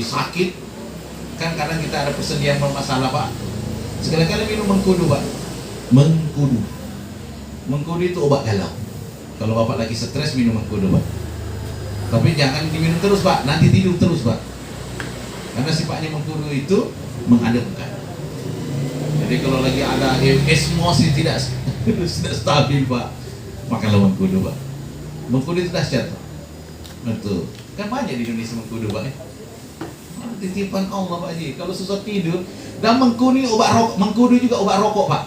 sakit kan kadang kita ada persediaan bermasalah Pak. Sekali-kali minum mengkudu Pak. Mengkudu itu obat galau. Kalau Bapak lagi stres minum mengkudu Pak. Tapi jangan diminum terus Pak, nanti tidur terus Pak. Karena sifatnya mengkudu itu mengademkan. Jadi kalau lagi ada emosi tidak stabil Pak, makanlah mengkudu Pak. Mengkudu itu dahsyat Pak. Betul. Kan banyak di Indonesia mengkudu Pak. Titipan Allah Pak Haji. Kalau susah tidur dan mengkudu obat rokok, mengkudu juga obat rokok Pak.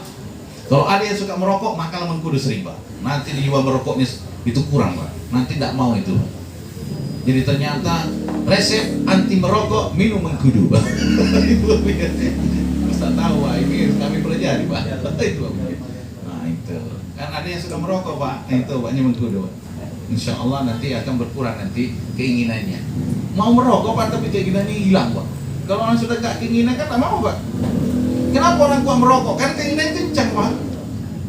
Kalau ada yang suka merokok, makalah mengkudu sering Pak. Nanti jiwa merokoknya itu kurang Pak. Nanti tidak mau itu Pak. Jadi ternyata resep anti merokok minum mengkudu Pak. Ustaz tahu Pak, ini kami pelajari Pak. Itu Pak. Nah itu. Kan ada yang suka merokok Pak. Itu Paknya mengkudu Pak. Insya Allah nanti akan berkurang nanti keinginannya. Mau merokok Pak, tapi keinginannya hilang Pak. Kalau orang sudah gak keinginan kan tak mau Pak. Kenapa orang kuat merokok? Kan keinginan kencang Pak.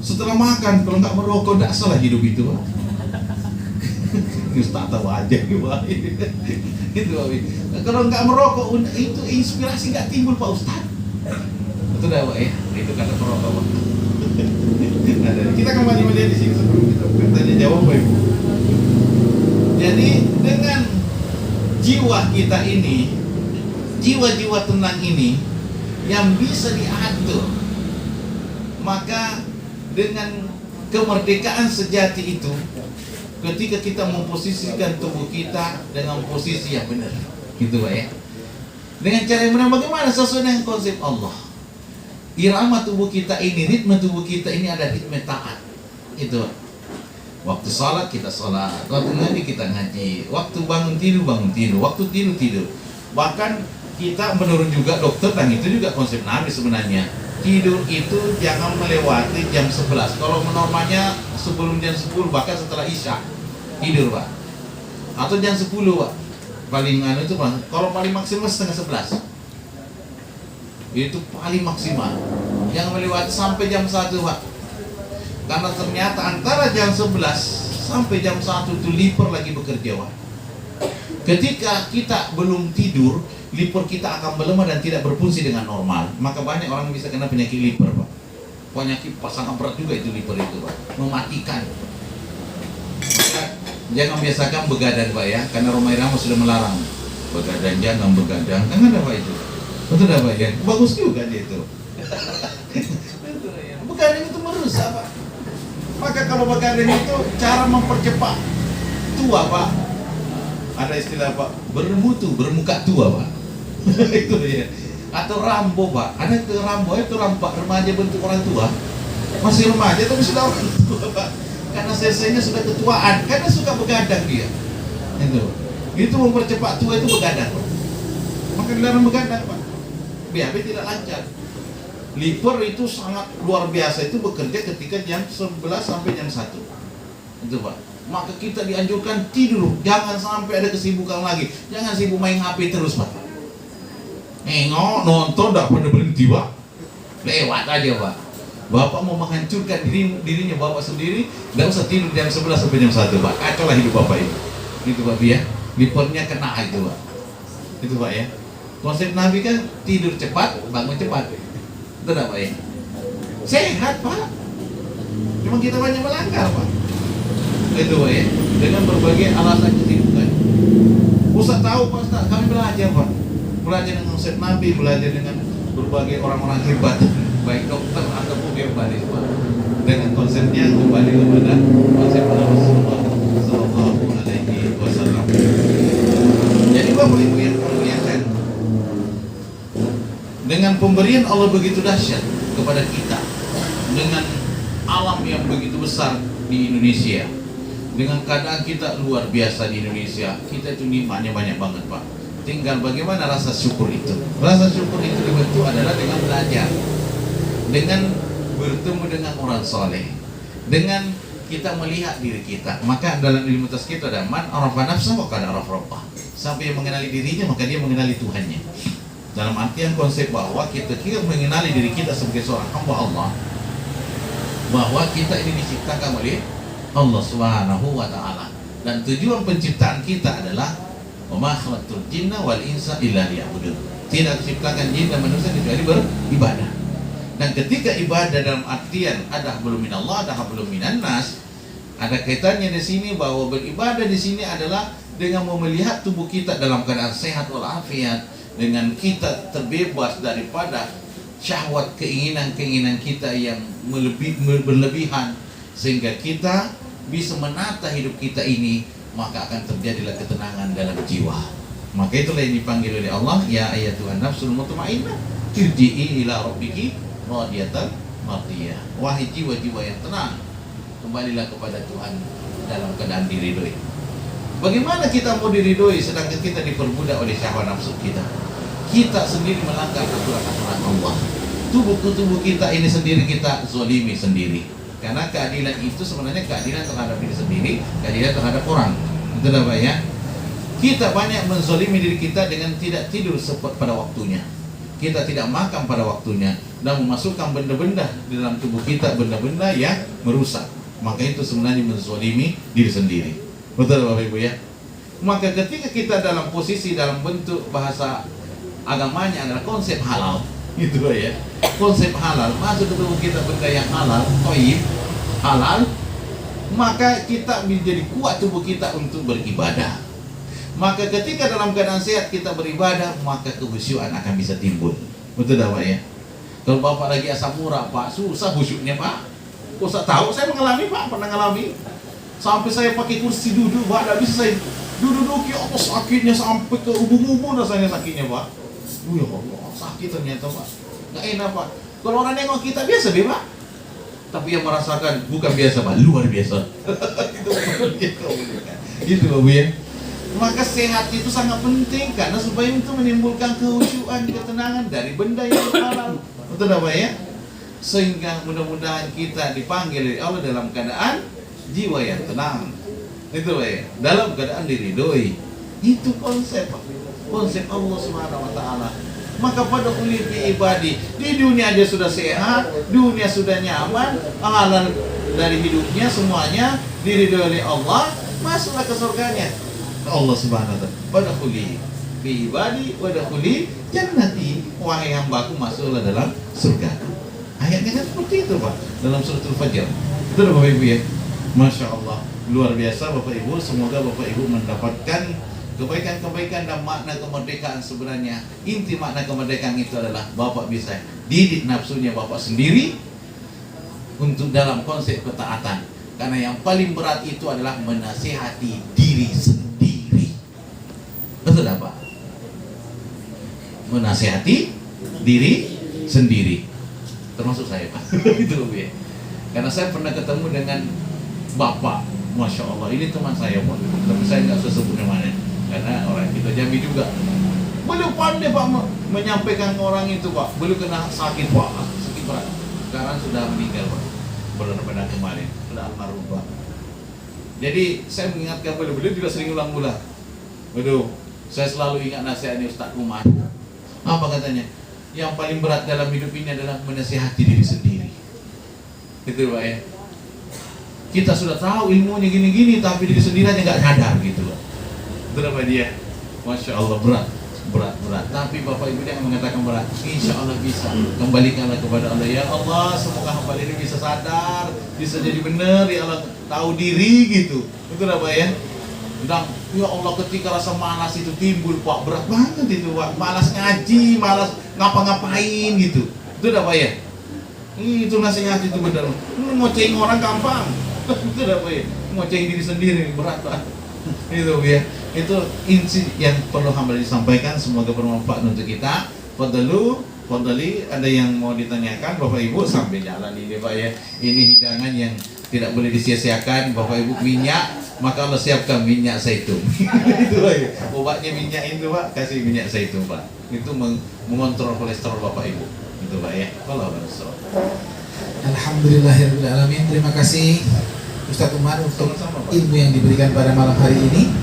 Setelah makan, kalau nggak merokok tidak salah hidup itu Pak. Ustaz tahu aja nih Pak. Itu Pak. Kalau nggak merokok itu inspirasi nggak timbul Pak Ustaz. Itu dah Pak ya. Itu kata merokok Pak. Nah, kita kembali melihat di sini sebelum kita bertanya jawab Pak Ibu. Jadi dengan jiwa kita ini, jiwa-jiwa tenang ini yang bisa diatur, maka dengan kemerdekaan sejati itu, ketika kita memposisikan tubuh kita dengan posisi yang benar, gitu Pak ya. Dengan cara yang benar bagaimana? Sesuai dengan konsep Allah. Irama tubuh kita ini, ritme tubuh kita ini ada ritme taat. Itu waktu salat kita salat, waktu ngaji kita ngaji, waktu bangun tidur, waktu tidur. Bahkan kita menurut juga dokter, dan itu juga konsep Nabi sebenarnya. Tidur itu jangan melewati jam 11. Kalau normalnya sebelum jam 10, bahkan setelah Isya tidur Pak. Atau jam 10 Pak. Paling itu Pak. Kalau paling maksimal setengah 11. Itu paling maksimal. Jangan melewati sampai jam 1 Pak. Karena ternyata antara jam 11 sampai jam 1 itu liver lagi bekerja Pak. Ketika kita belum tidur, liver kita akan melemah dan tidak berfungsi dengan normal. Maka banyak orang bisa kena penyakit liver Pak. Penyakit sangat berat juga itu liver itu Pak. Mematikan. Maka jangan biasakan begadang Pak ya. Karena Roma Irama sudah melarang. Begadang jangan begadang. Kan ada Pak itu. Betul dah Pak ya. Bagus juga dia itu. Begadang itu merusak Pak. Maka kalau begadang itu cara mempercepat tua Pak. Ada istilah Pak, bermuka tua Pak. Itu ya. Atau Rambo Pak. Ada itu Rambo, itu rampak remaja bentuk orang tua. Masih remaja tapi sudah orang tua Pak. Karena sesenya sudah ketuaan, karena suka begadang dia. Itu mempercepat tua itu begadang Pak. Maka dilarang begadang Pak. BAB tidak lancar. Liver itu sangat luar biasa, itu bekerja ketika jam 11 sampai jam 1. Itu Pak. Maka kita dianjurkan tidur, jangan sampai ada kesibukan lagi. Jangan sibuk main HP terus Pak. Nengok, nonton, tidak pernah berhenti Pak. Lewat aja Pak. Bapak mau menghancurkan dirinya Bapak sendiri, tidak usah tidur jam 11 sampai jam 1 Pak. Kacau lah hidup Bapak ini. Itu Pak ya. Livernya kena itu Pak. Itu Pak ya. Konsep Nabi kan tidur cepat, bangun cepat. Itu tidak Pak ya. Sehat Pak. Cuma kita banyak melanggar Pak. Itu Pak ya. Dengan berbagai alasan kesibukan. Ustaz tahu Pak Ustaz, kami belajar Pak. Belajar dengan konsep Nabi, belajar dengan berbagai orang-orang hebat, baik dokter ataupun hebat Pak. Dengan konsepnya kembali kepada konsep Rasulullah Sallallahu Alaihi Wasallam. Jadi Bapak Ibu yang muliakan, dengan pemberian Allah begitu dahsyat kepada kita, dengan alam yang begitu besar di Indonesia, dengan keadaan kita luar biasa di Indonesia, kita itu nikmatnya banyak banget Pak. Tinggal bagaimana rasa syukur itu. Rasa syukur itu dibentuk adalah dengan belajar, dengan bertemu dengan orang soleh, dengan kita melihat diri kita. Maka dalam ilmu tazkiyah itu ada man arafa nafsahu wa qad arafa rabbah. Sampai yang mengenali dirinya, maka dia mengenali Tuhannya. Dalam artian konsep bahwa kita mengenali diri kita sebagai seorang hamba Allah, bahwa kita ini diciptakan oleh Allah Subhanahu wa taala, dan tujuan penciptaan kita adalah wa ma khalaqtul jinna wal insa illa liya'budun. Tidak diciptakan jin dan manusia kecuali beribadah. Dan ketika ibadah dalam artian ada hablum minallah, ada hablum minan nas, ada kaitannya di sini bahwa beribadah di sini adalah dengan melihat tubuh kita dalam keadaan sehat walafiat, dengan kita terbebas daripada syahwat keinginan-keinginan kita yang berlebihan, sehingga kita bisa menata hidup kita ini maka akan terjadilah ketenangan dalam jiwa. Maka itulah yang dipanggil oleh Allah, ya ayyatuhan nafsul mutmainnah, irji'i ila rabbiki radiyatan mardiyah. Wahai jiwa-jiwa yang tenang, kembalilah kepada Tuhan dalam keadaan diridhoi. Bagaimana kita mau diridhoi sedangkan kita diperbudak oleh syahwat nafsu kita? Kita sendiri melanggar aturan-aturan Allah. Tubuh kita ini sendiri kita zolimi sendiri. Karena keadilan itu sebenarnya keadilan terhadap diri sendiri, keadilan terhadap orang. Itu Pak ya. Kita banyak menzolimi diri kita dengan tidak tidur pada waktunya. Kita tidak makan pada waktunya dan memasukkan benda-benda di dalam tubuh kita, benda-benda yang merusak. Maka itu sebenarnya menzolimi diri sendiri. Betul Bapak Ibu ya. Maka ketika kita dalam posisi dalam bentuk bahasa agamanya adalah konsep halal, gitu ya. Konsep halal masuk ke tubuh kita benda yang halal, thayyib, halal, maka kita menjadi kuat tubuh kita untuk beribadah. Maka ketika dalam keadaan sehat kita beribadah, maka kehusyuan akan bisa timbul. Betul tak Pak ya? Kalau Bapak lagi asam urat Pak, susah khusyuknya Pak. Usah tahu, saya mengalami Pak, pernah mengalami. Sampai saya pakai kursi duduk Pak, tidak bisa saya duduk ya Allah, sakitnya sampai ke ubun-ubun rasanya sakitnya Pak. Ya Allah, sakit ternyata Pak. Gak enak Pak. Kalau orang nengok kita biasa Pak, tapi yang merasakan bukan biasa Pak, luar biasa. Gitu Bapak ya. Maka sehat itu sangat penting karena supaya itu menimbulkan kehusyuan, ketenangan dari benda yang halal. Betul Bapak ya? Sehingga mudah-mudahan kita dipanggil oleh Allah dalam keadaan jiwa yang tenang. Itu Pak ya. Dalam keadaan diridhoi. Itu konsep Allah Subhanahu wa taala. Maka pada kulit ibadi di dunia dia sudah sehat, dunia sudah nyaman, halal dari hidupnya semuanya diridhoi oleh Allah, masuklah ke surganya Allah Subhanahu wa taala. Pada kulit ibadi, pada kulit jannati, wahai hambaku masuklah dalam surga. Ayatnya kan seperti itu Pak dalam suratul Fajr. Itu Bapak Ibu ya. Masya Allah, luar biasa Bapak Ibu. Semoga Bapak Ibu mendapatkan kebaikan-kebaikan dan makna kemerdekaan sebenarnya. Inti makna kemerdekaan itu adalah Bapak bisa didik nafsunya Bapak sendiri untuk dalam konsep ketaatan. Karena yang paling berat itu adalah menasihati diri sendiri. Betul apa? Menasihati diri sendiri. Termasuk saya Pak. Itu loh ya. Karena saya pernah ketemu dengan Bapak, Masya Allah, ini teman saya Pak. Tapi saya nggak usah sebut namanya karena orang kita Jambi juga. Beliau pandai Pak menyampaikan orang itu Pak. Beliau kena sakit Pak, sakit berat. Sekarang sudah meninggal Pak. Benar-benar kemarin sudah almarhum Pak. Jadi saya mengingatkan beliau juga sering ulang-ulang. Waduh, saya selalu ingat nasihatnya Ustaz Umar. Apa katanya? Yang paling berat dalam hidup ini adalah menasihati diri sendiri. Itu Pak ya. Kita sudah tahu ilmunya gini-gini, tapi diri sendiri aja nggak sadar gitu Pak. Itu apa dia? Masya Allah, berat. Tapi Bapak Ibu yang mengatakan berat, insya Allah bisa. Kembalikanlah kepada Allah. Ya Allah, semoga hamba ini bisa sadar, bisa jadi benar. Ya Allah, tahu diri gitu. Itu apa ya? Dan ya Allah, ketika rasa malas itu timbul Pak, berat banget itu Pak. Malas ngaji, malas ngapa-ngapain gitu. Itu apa ya? Itu nasihat itu benar. Ngocehin orang gampang. Itu apa ya? Ngocehin diri sendiri berat Pak. Itu ya. Itu inti yang perlu hamba disampaikan. Semoga bermanfaat untuk kita. Fadli, ada yang mau ditanyakan Bapak Ibu sambil jalan ini Pak ya. Ini hidangan yang tidak boleh disia-siakan. Bapak Ibu minyak, maka Allah siapkan minyak zaitun. Itu Pak ya. Obatnya minyak itu Pak, kasih minyak zaitun Pak. Itu mengontrol kolesterol Bapak Ibu. Itu Pak ya. Wallahu a'lam. Alhamdulillahirrahmanirrahim. Terima kasih Ustaz Umar untuk ilmu yang diberikan pada malam hari ini.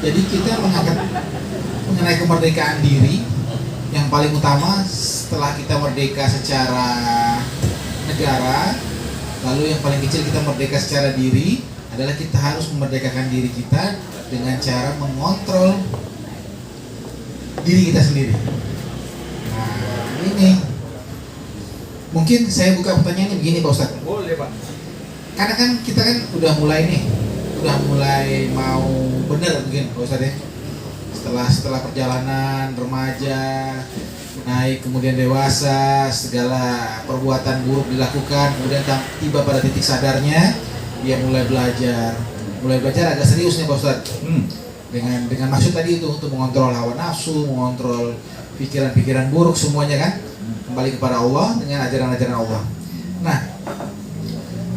Jadi kita mengangkat mengenai kemerdekaan diri. Yang paling utama setelah kita merdeka secara negara, lalu yang paling kecil kita merdeka secara diri, adalah kita harus memerdekakan diri kita dengan cara mengontrol diri kita sendiri. Nah ini mungkin saya buka pertanyaannya begini Pak Ustadz. Boleh Pak. Karena kan kita kan udah mulai mau bener mungkin Pak Ustadz ya. Setelah perjalanan remaja, naik kemudian dewasa, segala perbuatan buruk dilakukan, kemudian tiba pada titik sadarnya, dia mulai belajar mulai belajar agak serius nih Pak Ustadz. Hmm. Dengan maksud tadi itu untuk mengontrol hawa nafsu, mengontrol pikiran-pikiran buruk semuanya kan, kembali kepada Allah dengan ajaran-ajaran Allah. Nah,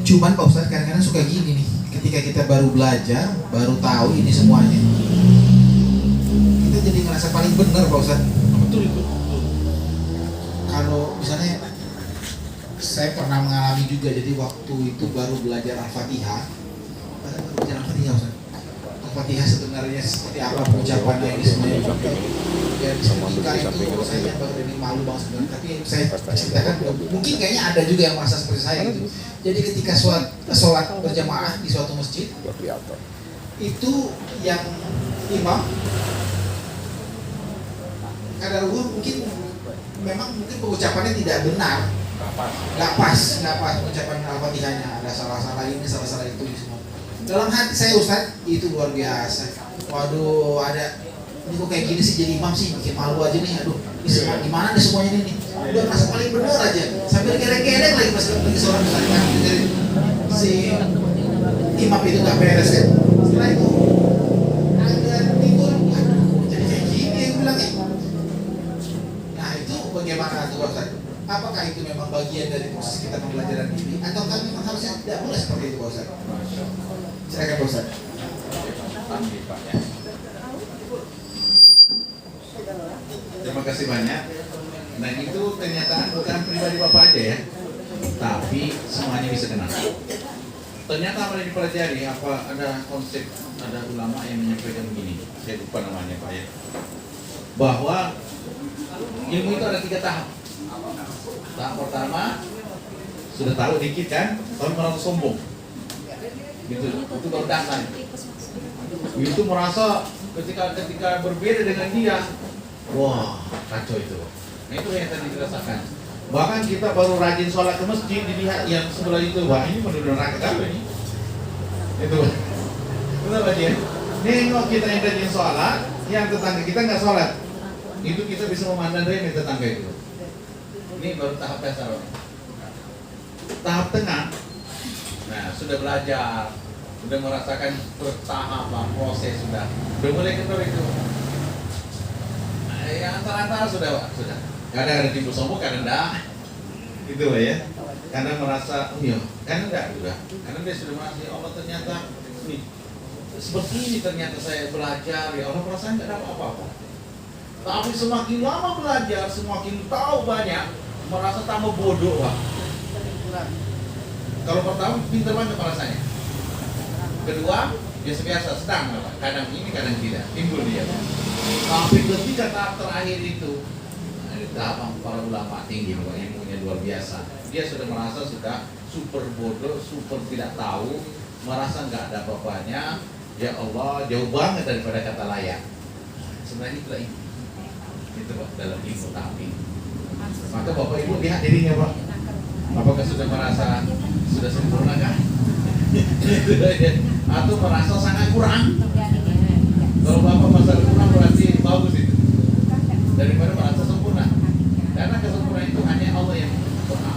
cuman Pak Ustadz kadang-kadang suka gini nih, ketika kita baru belajar, baru tahu ini semuanya, kita jadi ngerasa paling benar Pak Ustadz. Betul itu. Kalau misalnya saya pernah mengalami juga, jadi waktu itu baru belajar Al-Fatihah. Baru belajar Al-Fatihah Ustaz. Al-Fatihah sebenarnya seperti apa pengucapannya ini semuanya. Dan ketika itu saya baru ini malu banget sebenarnya. Tapi saya ceritakan, mungkin kayaknya ada juga yang merasa seperti saya gitu. Jadi ketika sholat berjamaah di suatu masjid, itu yang imam kadarullah mungkin memang pengucapannya tidak benar, nggak pas pengucapan Al-Fatihahnya, ada salah-salah ini, salah-salah itu semua. Dalam hati saya Ustadz, itu luar biasa. Waduh, ada ini kok kayak gini sih jadi imam sih, bikin malu aja nih. Aduh, ini semua gimana nih semuanya ini? Udah merasa paling benar aja, sambil gerek-gerek lagi pas lagi sholat misalnya. Jadi si imam itu nggak beres kan. Setelah itu ada timbul, aduh, jadi kayak gini yang bilangnya. Nah itu bagaimana tuh Ustaz? Apakah itu memang bagian dari proses kita pembelajaran ini, atau kan memang harusnya tidak boleh seperti itu Ustaz? Silakan Ustaz. Terima kasih banyak. Nah itu kenyataan bukan pribadi Bapak aja ya, tapi semuanya bisa kena. Ternyata apa yang dipelajari, apa ada konsep, ada ulama yang menyampaikan begini, saya lupa namanya Pak ya, bahwa ilmu itu ada 3 tahap. Tahap pertama sudah tahu dikit kan, tapi merasa sombong, gitu. Itu baru dasar. Itu merasa ketika berbeda dengan dia, wah kacau itu. Nah itu yang tadi dirasakan. Bahkan kita baru rajin sholat ke masjid, dilihat yang sebelah itu, wah ini penduduk neraka apa ini? Itu, betul Pak dia. Nengok kita yang rajin sholat, yang tetangga kita nggak sholat, itu kita bisa memandang remeh tetangga itu. Ini baru tahap dasar. Tahap tengah, nah sudah belajar, sudah merasakan bertahapan proses, sudah mulai kenal itu. Nah, yang antara-antara sudah. Kadang ada timbul sombong, kadang enggak. Itu ya. Kadang merasa, oh iya, kadang enggak juga. Karena dia sudah merasa, ya Allah ternyata nih, seperti ini ternyata saya belajar, ya Allah perasaan enggak ada apa-apa. Tapi semakin lama belajar, semakin tahu banyak, merasa tambah bodoh Pak. Kalau pertama pintar banget rasanya. Kedua, biasa-biasa, sedang Pak. Kadang ini, kadang tidak. Timbul dia. Tapi ketika tahap terakhir itu, tahap para ulama tinggi, ilmunya luar biasa. Dia sudah merasa sudah super bodoh, super tidak tahu, merasa nggak ada apa-apanya. Ya Allah, jauh banget daripada kata layak. Sebenarnya itulah ini. Itu Pak, dalam ilmu tahap ini. Maka Bapak Ibu lihat dirinya Pak. Apakah sudah merasa sudah sempurna kan? Atau merasa sangat kurang? Kalau Bapak merasa kurang berarti bagus itu. Daripada merasa sempurna. Karena kesempurnaan itu hanya Allah yang sempurna.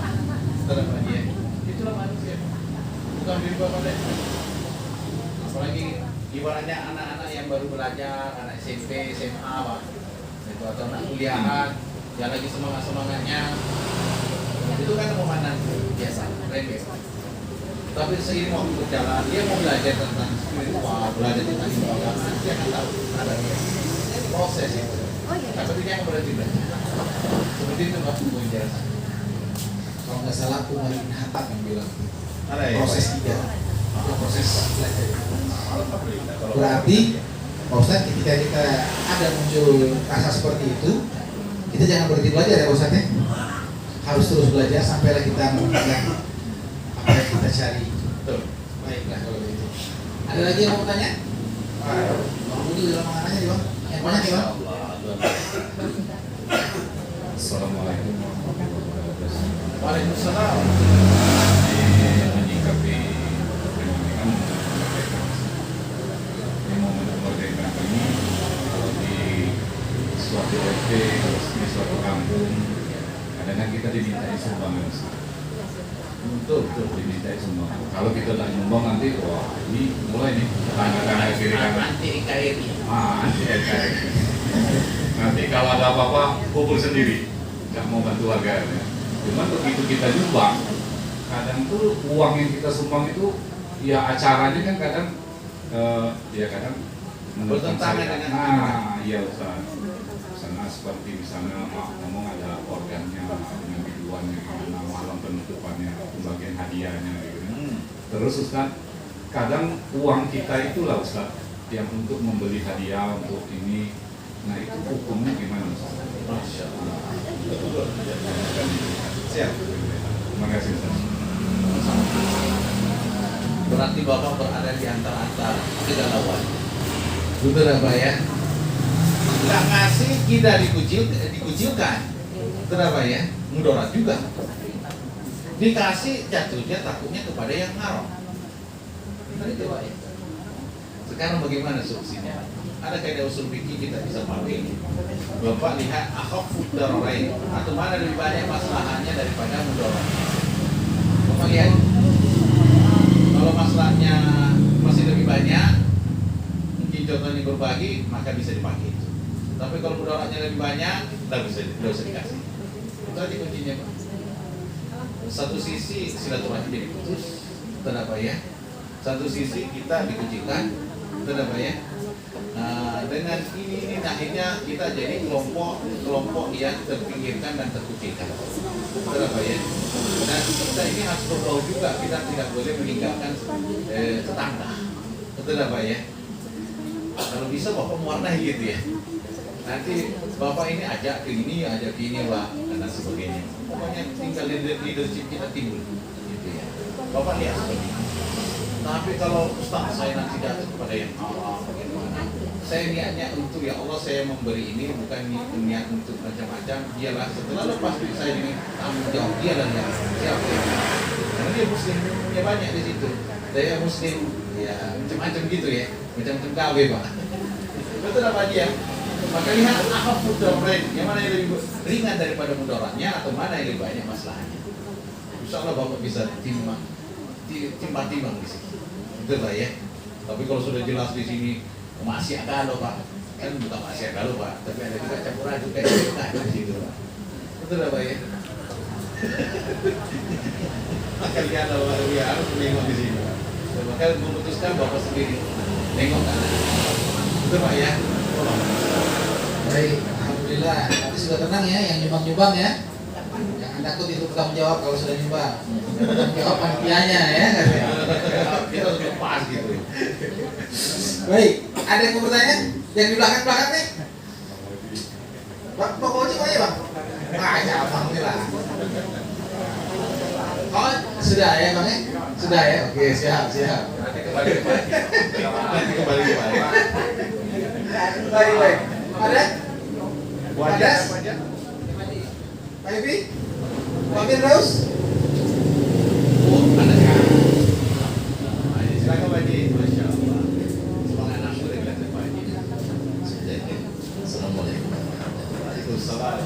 Setelah dia, itulah manusia. Bukan diri Bapak deh. Apalagi ibaratnya anak-anak yang baru belajar, anak SMP, SMA Pak. Itu atau anak kuliahan, yang lagi semangat-semangatnya. Itu kan memandang biasa, remeh. Tapi seiring waktu berjalan, dia mau belajar tentang spiritual, belajar tentang agama, dia akan tahu ada proses itu. Tapi dia yang berarti belajar. Seperti itu waktu gue jelas. Kalau nggak salah aku Umar bin Khattab yang bilang Ada ya? proses 3, itu proses belajar. Kalau Berarti Pak Ustadz, ketika kita ada muncul rasa seperti itu, kita jangan berhenti belajar ya Pak Ustadz ya. Harus terus belajar sampailah kita menemukan apa yang kita cari. betul. Baiklah kalau begitu. Ada lagi yang mau tanya? Bang Budi udah mau nanya Bang? Yang banyak ya Bang? Assalamualaikum warahmatullahi wabarakatuh. Waalaikumsalam. Menyikapi fenomena di momen kemerdekaan ini, kalau di suatu RT, di suatu kampung, kadang-kadang kita diminta sumbangan. Betul. dimintai semua. Kalau kita tak nyumbang nanti, wah ini mulai nih tanya-tanya kiri kanan. Nanti NKRI. Nanti NKRI. Nanti kalau ada apa-apa kumpul sendiri, nggak mau bantu warga. Ya. Cuman begitu kita nyumbang, kadang tuh uang yang kita sumbang itu, ya acaranya kan kadang, ya kadang bertentangan saya. dengan Iya Ustaz. Misalnya seperti misalnya ngomong ada organnya dengan biduannya, gimana malam penutupannya, pembagian hadiahnya gitu. Terus Ustaz, kadang uang kita itulah Ustaz yang untuk membeli hadiah untuk ini. Nah itu hukumnya gimana Ustaz? Masya Allah. Siap. Terima kasih Ustaz. Berarti Bapak berada di antara-antara kegalauan. Betul apa ya? Nggak ngasih kita dikucilkan. Betul apa ya? Mudarat juga. Dikasih jatuhnya takutnya kepada yang haram. Betul itu Pak ya? Sekarang bagaimana solusinya? Ada kaidah usul fikih kita bisa pakai. Bapak lihat akhafud dararain atau mana lebih banyak masalahnya daripada mudarat. Bapak lihat. Kalau masalahnya masih lebih banyak, mungkin contohnya berbagi, maka bisa dipakai. Tapi kalau mudaratnya lebih banyak, tidak usah dikasih. Itu aja kuncinya Pak. Satu sisi silaturahmi jadi putus, apa ya? Satu sisi kita dikucilkan, apa ya? Dengan ini akhirnya kita jadi kelompok yang terpinggirkan dan terkucilkan. Apa ya? Dan kita ini harus berdoa juga, kita tidak boleh meninggalkan tetangga. Betul apa ya? Kalau bisa Bapak mewarnai gitu ya. Nanti Bapak ini ajak ke ini Pak, dan sebagainya. Pokoknya tinggal leadership kita timbul gitu ya. Bapak lihat seperti ini. Tapi kalau Ustaz saya nanti jatuh kepada yang awal bagaimana? Saya niatnya untuk ya Allah saya memberi ini bukan niat untuk macam-macam. Dialah setelah lepas duit saya ini tanggung jawab dia dan yang siapa ya. Karena dia muslim punya banyak di situ. Saya muslim ya macam-macam gitu ya, macam-macam KW Pak. Betul apa dia? Maka lihat apa mudarat yang mana yang lebih ringan daripada mudaratnya atau mana yang lebih banyak masalahnya. Insya Allah Bapak bisa timbang di sini. Betul Pak ya. Tapi kalau sudah jelas di sini masih agak Pak, kan bukan masih agak Pak, tapi ada juga campur aduk kayak gitu di situ Pak. Betul Pak ya. Maka lihat Bapak dia harus menengok di sini. Maka memutuskan Bapak sendiri nengok kanan. Betul Pak ya. Baik, alhamdulillah. Tapi sudah tenang ya, yang nyumbang ya. Jangan takut itu bertanggung jawab kalau sudah nyumbang. Bertanggung jawab panitianya ya. Kita harus lepas gitu. Baik, ada yang mau bertanya? Yang di belakang nih? Pak Oji mana ya Bang? Ya Bang lah. Oh, sudah ya Bang ya? Sudah ya? Oke, siap. Nanti kembali ke Pak. Baik. Ada? Wajah. Pak Ibi? Pak Firdaus? Ada sekarang. Silakan Pak Haji. Masya Allah. Semangat anak muda kelihatan Pak Haji. Assalamualaikum warahmatullahi Waalaikumsalam.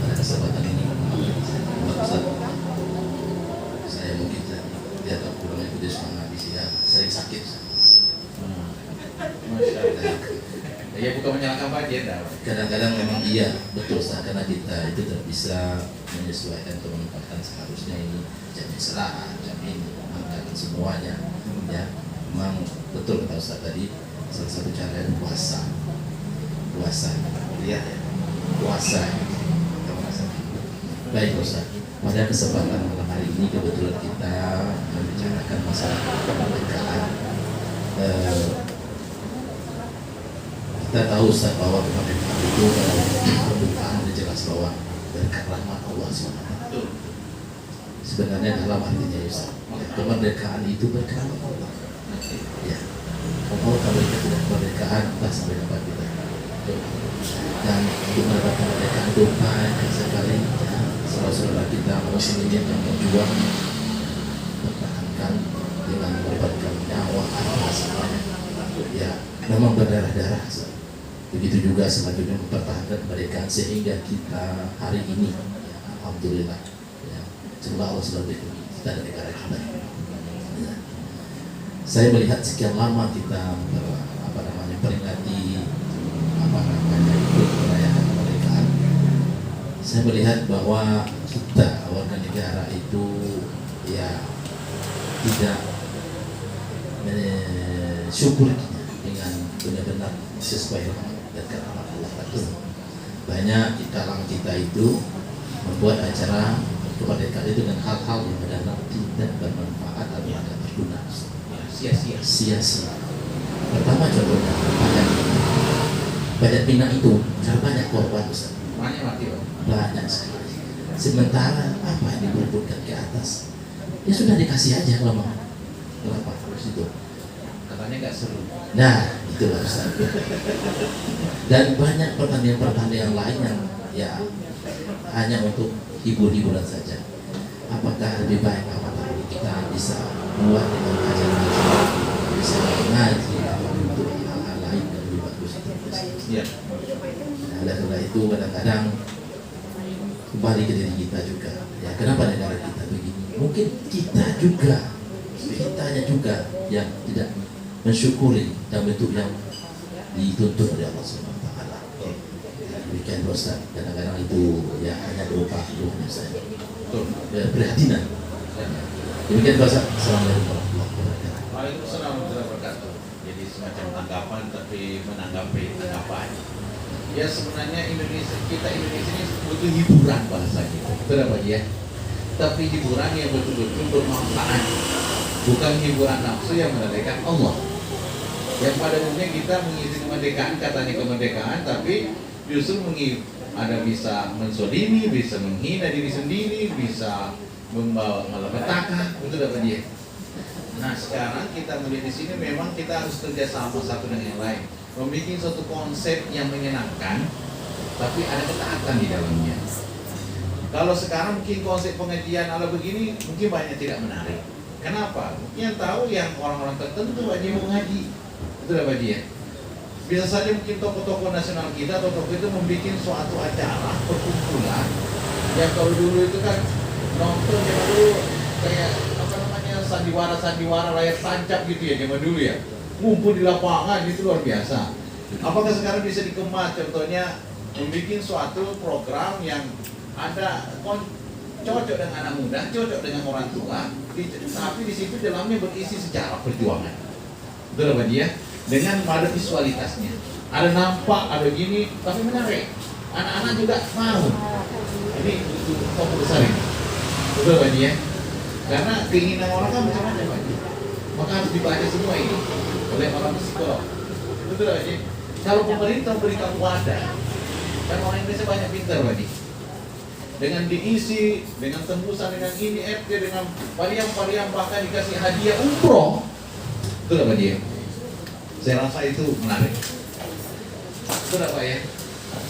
Pada kesempatan ini Pak Ustaz, saya mungkin lihat pulang itu dia suka habis ya, sering sakit. Masya Allah. Ya bukan menyalahkan Pak Haji ya. Kadang-kadang memang iya betul Ustaz, karena kita itu tidak bisa menyesuaikan atau menempatkan seharusnya ini jam istirahat, jam ini mengangkat semuanya ya. Memang betul kata Ustaz tadi, salah satu cara puasa lihat ya, puasa. Baik Ustaz, pada kesempatan malam hari ini kebetulan kita membicarakan masalah kemerdekaan. Kita tahu Ustaz bahwa kemerdekaan itu kemerdekaan sudah jelas bahwa berkat rahmat Allah SWT. Sebenarnya dalam artinya Ustaz, kemerdekaan itu berkat rahmat Allah. Ya, kalau kita tidak kemerdekaan, entah sampai dapat kita. Dan untuk mendapat kemerdekaan itu banyak sekali ya, saudara-saudara kita muslimin yang berjuang mempertahankan dengan mengorbankan nyawa harta semuanya. Ya, memang berdarah-darah. Begitu juga selanjutnya mempertahankan kemerdekaan sehingga kita hari ini, ya, alhamdulillah, ya, semoga Allah selalu melindungi kita dan negara kita. Ya. Saya melihat sekian lama kita peringati itu perayaan kemerdekaan. Saya melihat bahwa kita warga negara itu ya tidak mensyukurinya dengan benar-benar sesuai dan karena Allah betul. Banyak di kalangan kita itu membuat acara kemerdekaan itu dengan hal-hal yang benar-benar tidak bermanfaat atau tidak berguna, sia-sia. Pertama contohnya banyak Pinang itu banyak korban besar, Banyak mati, Pak. banyak sekali. Sementara apa yang dibubuhkan ke atas, ya sudah dikasih aja lama. Kenapa harus itu? Katanya nggak seru. Nah, itulah Ustaz. Dan banyak pertandingan-pertandingan lain yang ya hanya untuk hibur-hiburan saja. Apakah lebih baik kita bisa buat dengan kajian-kajian, bisa mengaji atau untuk hal-hal lain yang lebih bagus itu? Iya. Nah, oleh karena itu kadang-kadang kembali ke diri kita juga. Ya, kenapa negara kita begini? Mungkin kitanya juga yang tidak mensyukuri dan bentuk yang dituntut oleh Allah Subhanahu wa taala. Demikian Ustaz, kadang-kadang itu ya hanya berupa doanya saja. Perhatian. Demikian Ustaz. Assalamualaikum warahmatullahi wabarakatuh. Waalaikumsalam warahmatullahi wabarakatuh. Jadi semacam tanggapan tapi menanggapi tanggapan. Ya sebenarnya Indonesia ini butuh hiburan bahasanya. Betul apa ya? Tapi hiburan yang betul-betul bermanfaat. Bukan hiburan nafsu yang menandakan Allah. Yang pada umumnya kita mengisi kemerdekaan, katanya kemerdekaan, tapi justru ada bisa menzolimi, bisa menghina diri sendiri, bisa membawa malapetaka, itu dapat dia. Nah sekarang kita melihat di sini memang kita harus kerjasama satu dengan yang lain, membuat suatu konsep yang menyenangkan, tapi ada ketaatan di dalamnya. Kalau sekarang mungkin konsep pengajian ala begini mungkin banyak tidak menarik. Kenapa? Yang tahu yang orang-orang tertentu wajib mengaji. Itu dapat dia. Bisa saja mungkin tokoh-tokoh nasional kita atau tokoh itu membuat suatu acara perkumpulan yang kalau dulu itu kan nonton zaman dulu kayak sandiwara layar tancap gitu ya zaman dulu ya, ngumpul di lapangan itu luar biasa. Apakah sekarang bisa dikemas? Contohnya membuat suatu program yang ada cocok dengan anak muda, cocok dengan orang tua, tapi di situ dalamnya berisi sejarah perjuangan. Betul apa dia? Dengan pada visualitasnya, ada nampak, ada gini, tapi menarik. Anak-anak juga mau. Ini itu tokoh besar ini. Betul apa dia? Karena keinginan orang kan macam-macam Pak. Maka harus dibaca semua ini oleh orang psikolog. Betul apa dia? Kalau pemerintah berikan wadah, kan orang Indonesia banyak pintar Pak. Dengan diisi, dengan tembusan, dengan ini, FT, dengan varian-varian bahkan dikasih hadiah umroh. Betul apa dia? Saya rasa itu menarik. Betul apa ya?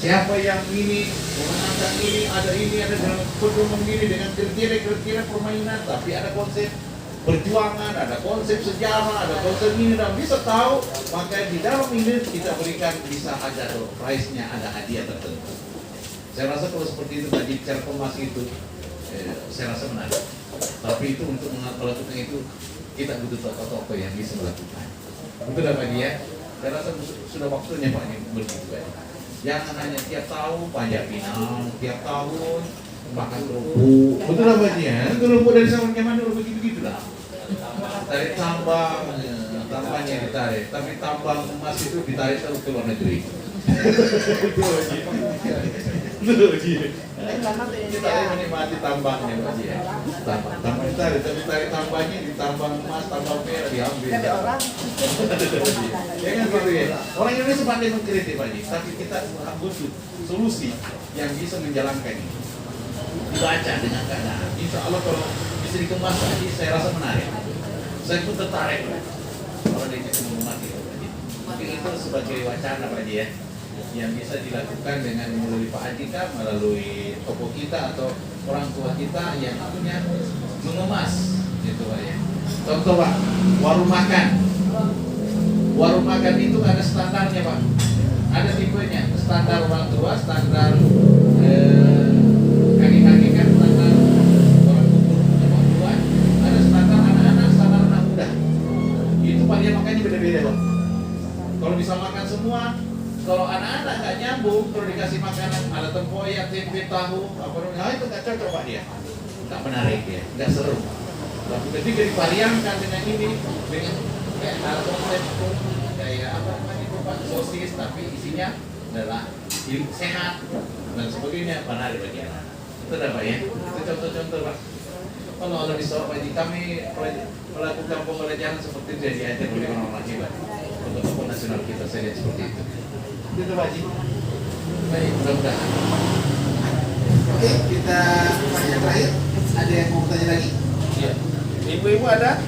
Siapa yang ini, memenangkan ini, ada dengan pedoman ini, dengan kriteria permainan, tapi ada konsep perjuangan, ada konsep sejarah, ada konsep ini, dan bisa tahu, maka di dalam ini kita berikan bisa ada prize-nya, ada hadiah tertentu. Saya rasa kalau seperti itu tadi cara kemas itu, saya rasa menarik. Tapi itu untuk melakukan itu kita butuh tokoh-tokoh yang bisa melakukan. Betul apa dia? Saya rasa sudah waktunya Pak ini begitu ya. Jangan hanya tiap tahun pajak Pinang, tiap tahun makan kerupuk. Betul apa dia? Kerupuk dari zaman zaman dulu begitu lah. Tarik tambangnya ditarik, tapi tambang emas itu ditarik terus ke luar negeri. Betul dia. Kita menikmati tambangnya Pak dia. Tambang ditarik, tapi tarik tambangnya di tambang emas, tambang perak diambil. Ya kan gitu ya. Orang Indonesia pandai mengkritik Pak Ji, tapi kita butuh solusi yang bisa menjalankan ini. Dibaca dengan keadaan. Insya Allah kalau bisa dikemas Pak Ji, saya rasa menarik. Saya pun tertarik kalau dia bisa menghormati Pak Ji. Mungkin itu sebagai wacana Pak Ji ya, yang bisa dilakukan dengan melalui Pak Haji kita, melalui tokoh kita atau orang tua kita yang punya mengemas gitu Pak ya. Contoh Pak, warung makan warung makan itu ada standarnya Pak, ada tipenya, standar orang tua, standar kaki-kaki kan, standar orang tua, ada standar anak-anak, standar anak muda. Itu Pak dia makannya beda-beda Pak. Kalau bisa makan semua, kalau anak-anak nggak nyambung, perlu dikasih makanan ada tempoyak, tempe, tahu, apa namanya, itu nggak cocok Pak dia, nggak menarik ya, nggak seru. Tapi ketika divariankan dengan ini, dengan kayak konsep kayak apa namanya Pak, sosis tapi isinya adalah sehat dan sebagainya, menarik bagi anak. Itu ada Pak ya, itu contoh-contoh Pak. Kalau Allah bisa Pak, kami melakukan pembelajaran seperti itu yang diajar oleh orang-orang hebat. Untuk tokoh nasional kita saya lihat seperti itu. Itu Pak Haji. Baik, mudah-mudahan. Oke, kita tanya terakhir. Ada yang mau tanya lagi? Iya. Ibu-ibu ada?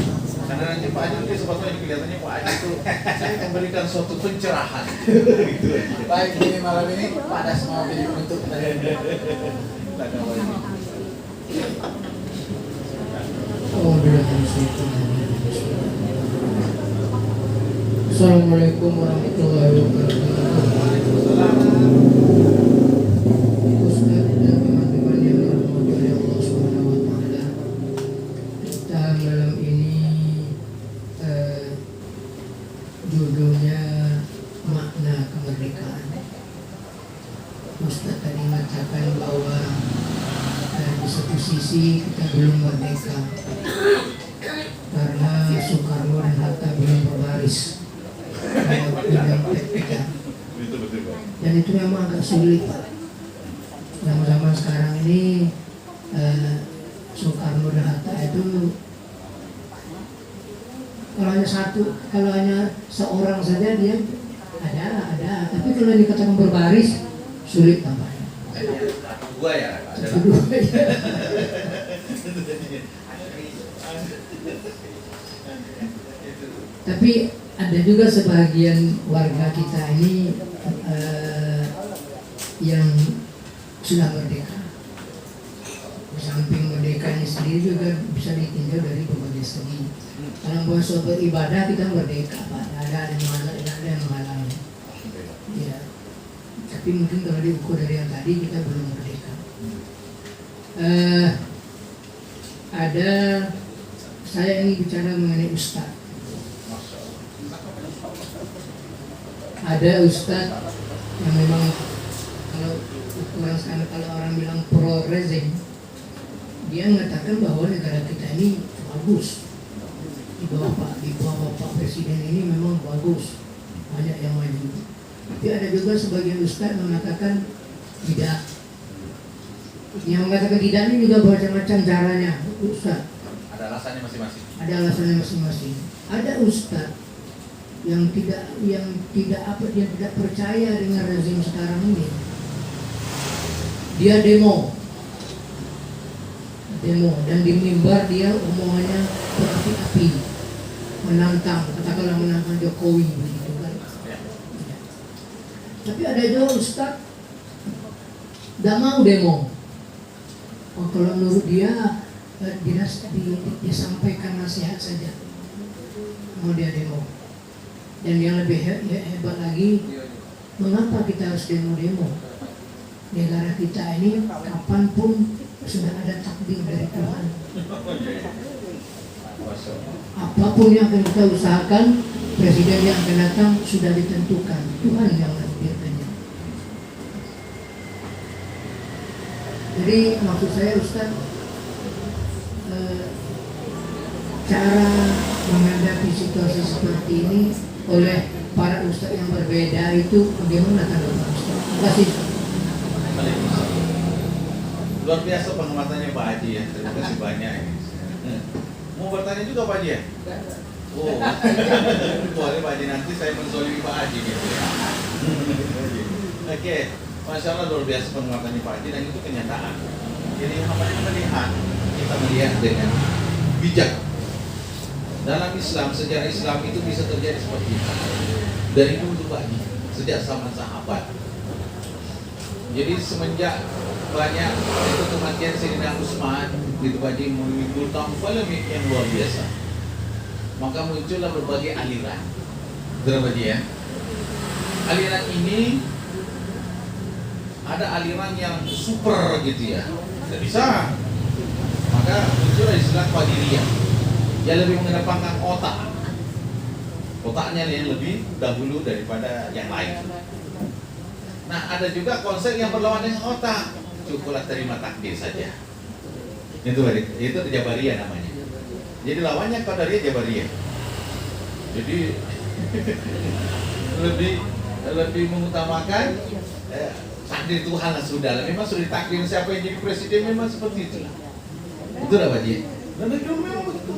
Karena nanti Pak Haji nanti sebetulnya kelihatannya Pak Haji itu saya memberikan suatu pencerahan. Gitu aja. Baik, ini malam ini panas mau jadi untuk Assalamualaikum warahmatullahi wabarakatuh. Ustaz dan teman-teman yang dirahmati oleh Allah Subhanahu wa taala. Kita malam ini judulnya makna kemerdekaan. Ustaz tadi mengatakan bahwa di satu sisi kita belum merdeka karena Soekarno dan Hatta belum berbaris bidang PPK. Dan itu memang agak sulit Pak. Zaman-zaman sekarang ini Soekarno dan Hatta itu kalau hanya seorang saja dia ada, tapi kalau dikatakan berbaris sulit tampaknya. Gua ya. Tapi ada juga sebagian warga kita ini yang sudah merdeka. Di samping merdekanya sendiri juga bisa ditinjau dari berbagai segi. Dalam bahasa beribadah kita merdeka, Pak. Ada yang menghalangi. Ya. Tapi mungkin kalau diukur dari yang tadi kita belum merdeka. Saya ingin bicara mengenai Ustadz. Ada Ustadz yang memang kalau ukuran sekarang kalau orang bilang pro rezim, dia mengatakan bahwa negara kita ini bagus. Di bawah Pak Presiden ini memang bagus, banyak yang maju. Tapi ada juga sebagian Ustadz mengatakan tidak. Yang mengatakan tidak ini juga macam-macam caranya, Ustadz. Ada alasannya masing-masing. Ada alasannya masing-masing. Ada Ustadz yang tidak percaya dengan rezim sekarang ini. Dia demo dan di mimbar dia omongannya berapi-api, menantang Jokowi begitu kan. Ya. Tapi ada juga Ustadz tidak mau demo. Oh, kalau menurut dia disampaikan nasihat saja, mau dia demo. Dan yang lebih hebat lagi, mengapa kita harus demo-demo? Negara kita ini kapanpun sudah ada takdir dari Tuhan. Apapun yang akan kita usahakan, presiden yang akan datang sudah ditentukan. Tuhan yang menentukannya. Jadi maksud saya Ustaz, cara menghadapi situasi seperti ini oleh para ustaz yang berbeda itu bagaimana tanggapan Ustaz? Terima kasih. Luar biasa pengamatannya Pak Haji ya. Terima kasih banyak. Mau bertanya juga Pak Haji ya? Oh, boleh Pak Haji, nanti saya menzolimi Pak Haji gitu ya. Oke, Masya Allah luar biasa pengamatannya Pak Haji dan itu kenyataan. Jadi hamba melihat, kita melihat dengan bijak. Dalam Islam, sejarah Islam itu bisa terjadi seperti itu. Dari dulu Pak Haji, sejak zaman sahabat. Jadi semenjak banyak itu kematian Sayyidina Utsman itu Pak Haji menimbulkan polemik yang luar biasa. Maka muncullah berbagai aliran. Betul ya. Aliran ini ada aliran yang super gitu ya, tidak bisa. Maka muncul istilah Qadiriyah. Dia lebih mengedepankan otaknya yang lebih dahulu daripada yang lain. Nah, ada juga konsep yang berlawan dengan otak. Cukuplah terima takdir saja. Itu Jabariyah namanya. Jadi lawannya Qadariyah Jabariyah. Jadi lebih mengutamakan takdir Tuhan lah sudah. Memang sudah ditakdir siapa yang jadi presiden, memang seperti itu. Betul apa dia? Dan itu memang begitu.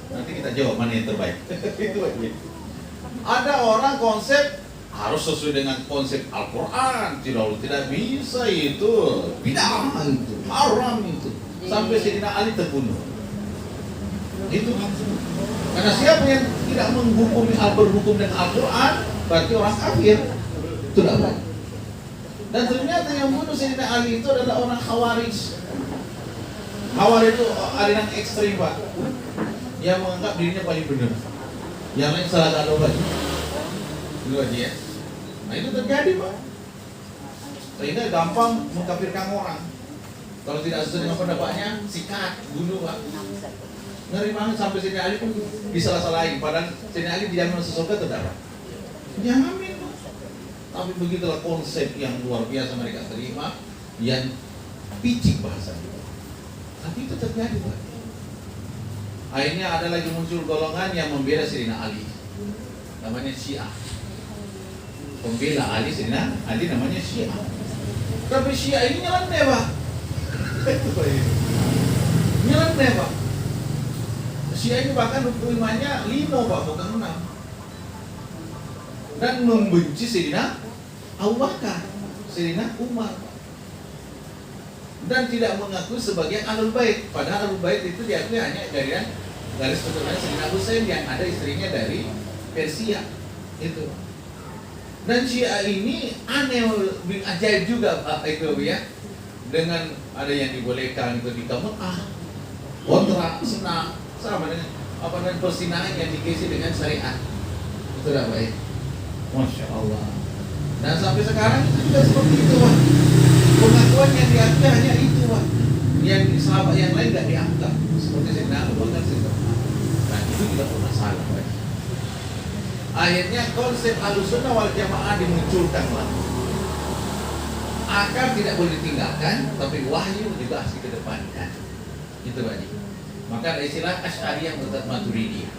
Nanti kita jawab mana yang terbaik. Itu aja. Ada orang konsep harus sesuai dengan konsep Al-Quran, tidak bisa itu bid'ah, itu haram itu, sampai Sayyidina Ali terbunuh. Itu karena siapa yang tidak berhukum dengan Al-Quran berarti orang kafir. Itu tidak. Dan ternyata yang bunuh Sayyidina Ali itu adalah orang Khawarij. Khawarij itu aliran ekstrim, Pak, yang menganggap dirinya paling benar, yang lain salah kalau lagi. Itu aja ya. Nah itu terjadi, Pak. Sehingga gampang mengkafirkan orang. Kalau tidak sesuai dengan pendapatnya, sikat, bunuh, Pak. Ngeri banget sampai Sayyidina Ali pun disalah-salahin. Padahal Sayyidina Ali dijamin masuk surga tidak. Jamin, Pak. Tapi begitulah konsep yang luar biasa mereka terima, yang picik bahasanya. Tapi itu terjadi, Pak. Akhirnya ada lagi muncul golongan yang membela Sayyidina Ali, namanya Syiah. Pembela Ali, Sayyidina Ali namanya Syiah. Tapi Syiah ini nyeleneh, Pak. Nyeleneh, Pak. Syiah ini bahkan hukumannya 5, Pak, bukan 6. Dan membenci Sayyidina Abu Bakar, Sayyidina Umar, dan tidak mengaku sebagai Ahlul Bait. Padahal Ahlul Bait itu diakui hanya dari garis keturunan Sayyidina Husain yang ada istrinya dari Persia. Itu. Dan Syiah ini aneh, ajaib juga, Pak, itu ya. Dengan ada yang dibolehkan itu di Mekah, kontra senang sama dengan persinahan yang diisi dengan syariat. Itu dah baik. Masya Allah. Dan sampai sekarang itu juga seperti itu, Pak. Pengakuan yang diakui hanya itu, Pak. Yang sahabat yang lain tidak dianggap. Seperti Sayyidina Abu Bakar. Nah itu juga bermasalah, Pak. Akhirnya konsep Ahlussunnah wal Jamaah dimunculkan, Pak. Akar tidak boleh ditinggalkan, tapi wahyu juga harus dikedepankan. Itu, Pak. Maka ada istilah Asy'ariyah Maturidiyah.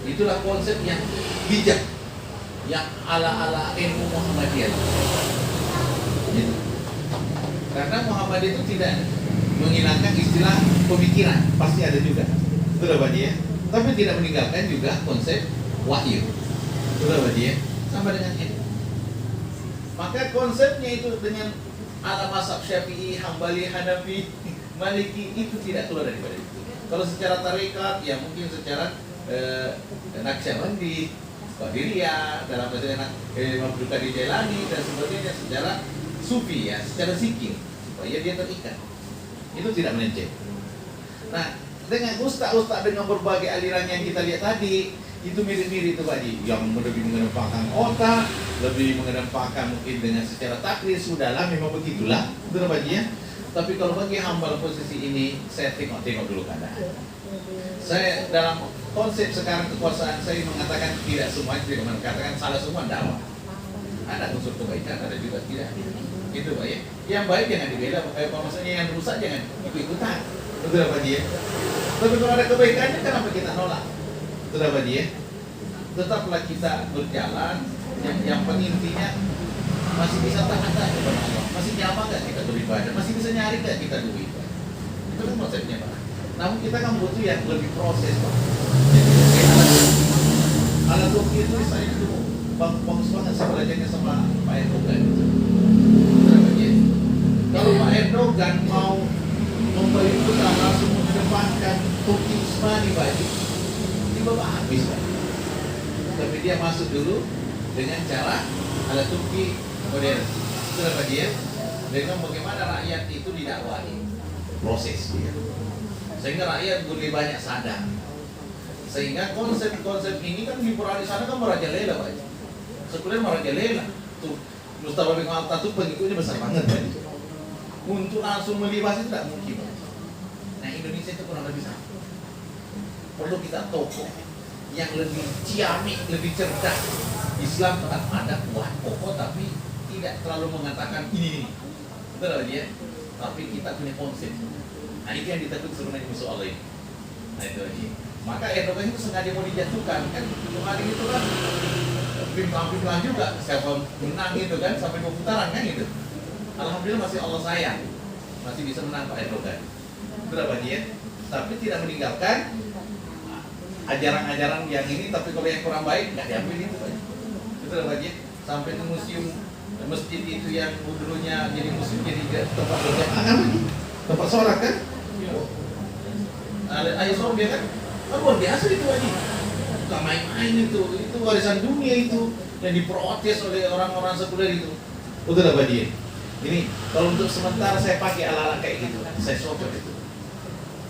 Itulah konsep yang bijak, yang ala-ala ilmu Muhammadiyah. Gitu. Karena Muhammadiyah itu tidak menghilangkan istilah pemikiran, pasti ada juga. Betul, Pak ya? Tapi tidak meninggalkan juga konsep wahyu. Betul, Pak ya? Sama dengan ini. Maka konsepnya itu dengan ala mazhab Syafi'i, Hambali, Hanafi, Maliki itu tidak keluar daripada itu. Kalau secara tarekat, ya mungkin secara Naqsyabandi, Qadiriyah, dalam bahasa Abdul Qadir Jailani dan sebagainya, secara sufi ya, secara zikir, supaya dia terikat. Itu tidak melenceng. Nah, dengan ustaz-ustaz dengan berbagai aliran yang kita lihat tadi, itu mirip-mirip itu, Pak Ji, yang lebih mengedepankan otak, lebih mengedepankan mungkin dengan secara takdir, sudahlah memang begitulah, betul, Pak Ji ya. Tapi kalau bagi hamba posisi ini, saya tengok dulu keadaan. Saya dalam konsep sekarang kekuasaan saya mengatakan tidak semua, tidak mengatakan salah semua, dakwah. Ada unsur kebaikan, ada juga tidak. Itu, Pak ya. Yang baik jangan dibela, maksudnya yang rusak jangan ikut-ikutan. Betul, Pak Ji ya. Tapi kalau ada kebaikannya, kenapa kita nolak? Betul, Pak Ji ya. Tetaplah kita berjalan, yang pengintinya masih bisa tahan tak kepada Allah, masih nyaman gak kita beribadah, masih bisa nyari gak kita duit, Pak. Itu kan konsepnya, Pak. Namun kita kan butuh yang lebih proses, Pak. Jadi alat Turki itu saya itu bagus banget, saya belajarnya sama Pak Erdogan. Kalau Pak Erdogan mau memperhitungkan langsung mengedepankan Turki Utsmani, Pak, tiba-tiba habis, Pak. Tapi dia masuk dulu dengan cara alat Turki modern. Itu apa dia? Dengan bagaimana rakyat itu didakwahi, proses dia. Sehingga rakyat lebih banyak sadar Sehingga konsep-konsep ini kan di sana kan merajalela Pak. Sekuler merajalela. Tuh Mustafa bin Alta tuh pengikutnya besar banget Pak. Untuk langsung melibas itu tidak mungkin Pak. Nah Indonesia itu kurang lebih sama. Perlu kita tokoh yang lebih ciamik, lebih cerdas. Islam tetap ada kuat pokok tapi tidak terlalu mengatakan ini. Betul ya? Tapi kita punya konsep. Nah itu yang ditakut sebenarnya musuh Allah ini. Nah itu aja. Maka Erdogan itu sengaja mau dijatuhkan kan kemarin itu kan pimplang juga siapa menang gitu kan sampai 2 putaran kan gitu. Alhamdulillah masih Allah sayang masih bisa menang Pak Erdogan. Berapa dia? Tapi tidak meninggalkan ajaran-ajaran yang ini tapi kalau yang kurang baik nggak diambil itu Pak. Betul Pak Haji? Sampai ke museum masjid itu yang dulunya jadi museum jadi tempat berjamaah tempat sholat kan? Ayo sholat dia kan? Luar biasa itu Haji. Bukan main-main itu warisan dunia itu yang diprotes oleh orang-orang sekuler itu. Betul Pak Haji? Ini kalau untuk sementara saya pakai ala-ala kayak gitu, saya cocok itu.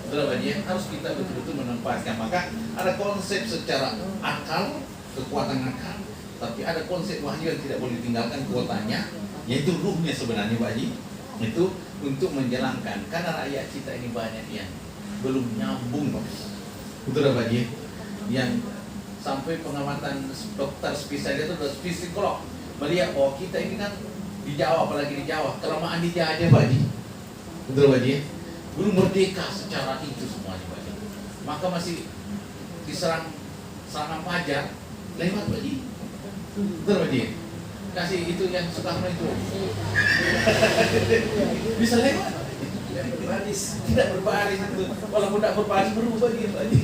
Betul Pak Haji? Harus kita betul-betul menempatkan. Maka ada konsep secara akal, kekuatan akal. Tapi ada konsep wahyu yang tidak boleh ditinggalkan kuotanya, yaitu ruhnya sebenarnya Pak Haji. Itu untuk menjalankan karena rakyat kita ini banyak yang belum nyambung Pak. Betul Pak Haji? Yang sampai pengamatan dokter spesialis itu psikolog melihat oh kita ini kan di Jawa apalagi di Jawa kelamaan dijajah Pak Haji. Betul Pak Haji? Belum merdeka secara itu semuanya Pak Haji. Maka masih diserang serangan pajak lewat Pak Haji. Betul Pak Haji? Kasih itu yang Soekarno itu bisa lewat berbaris, tidak berbaris itu walaupun tidak berbaris berubah dia Pak Haji.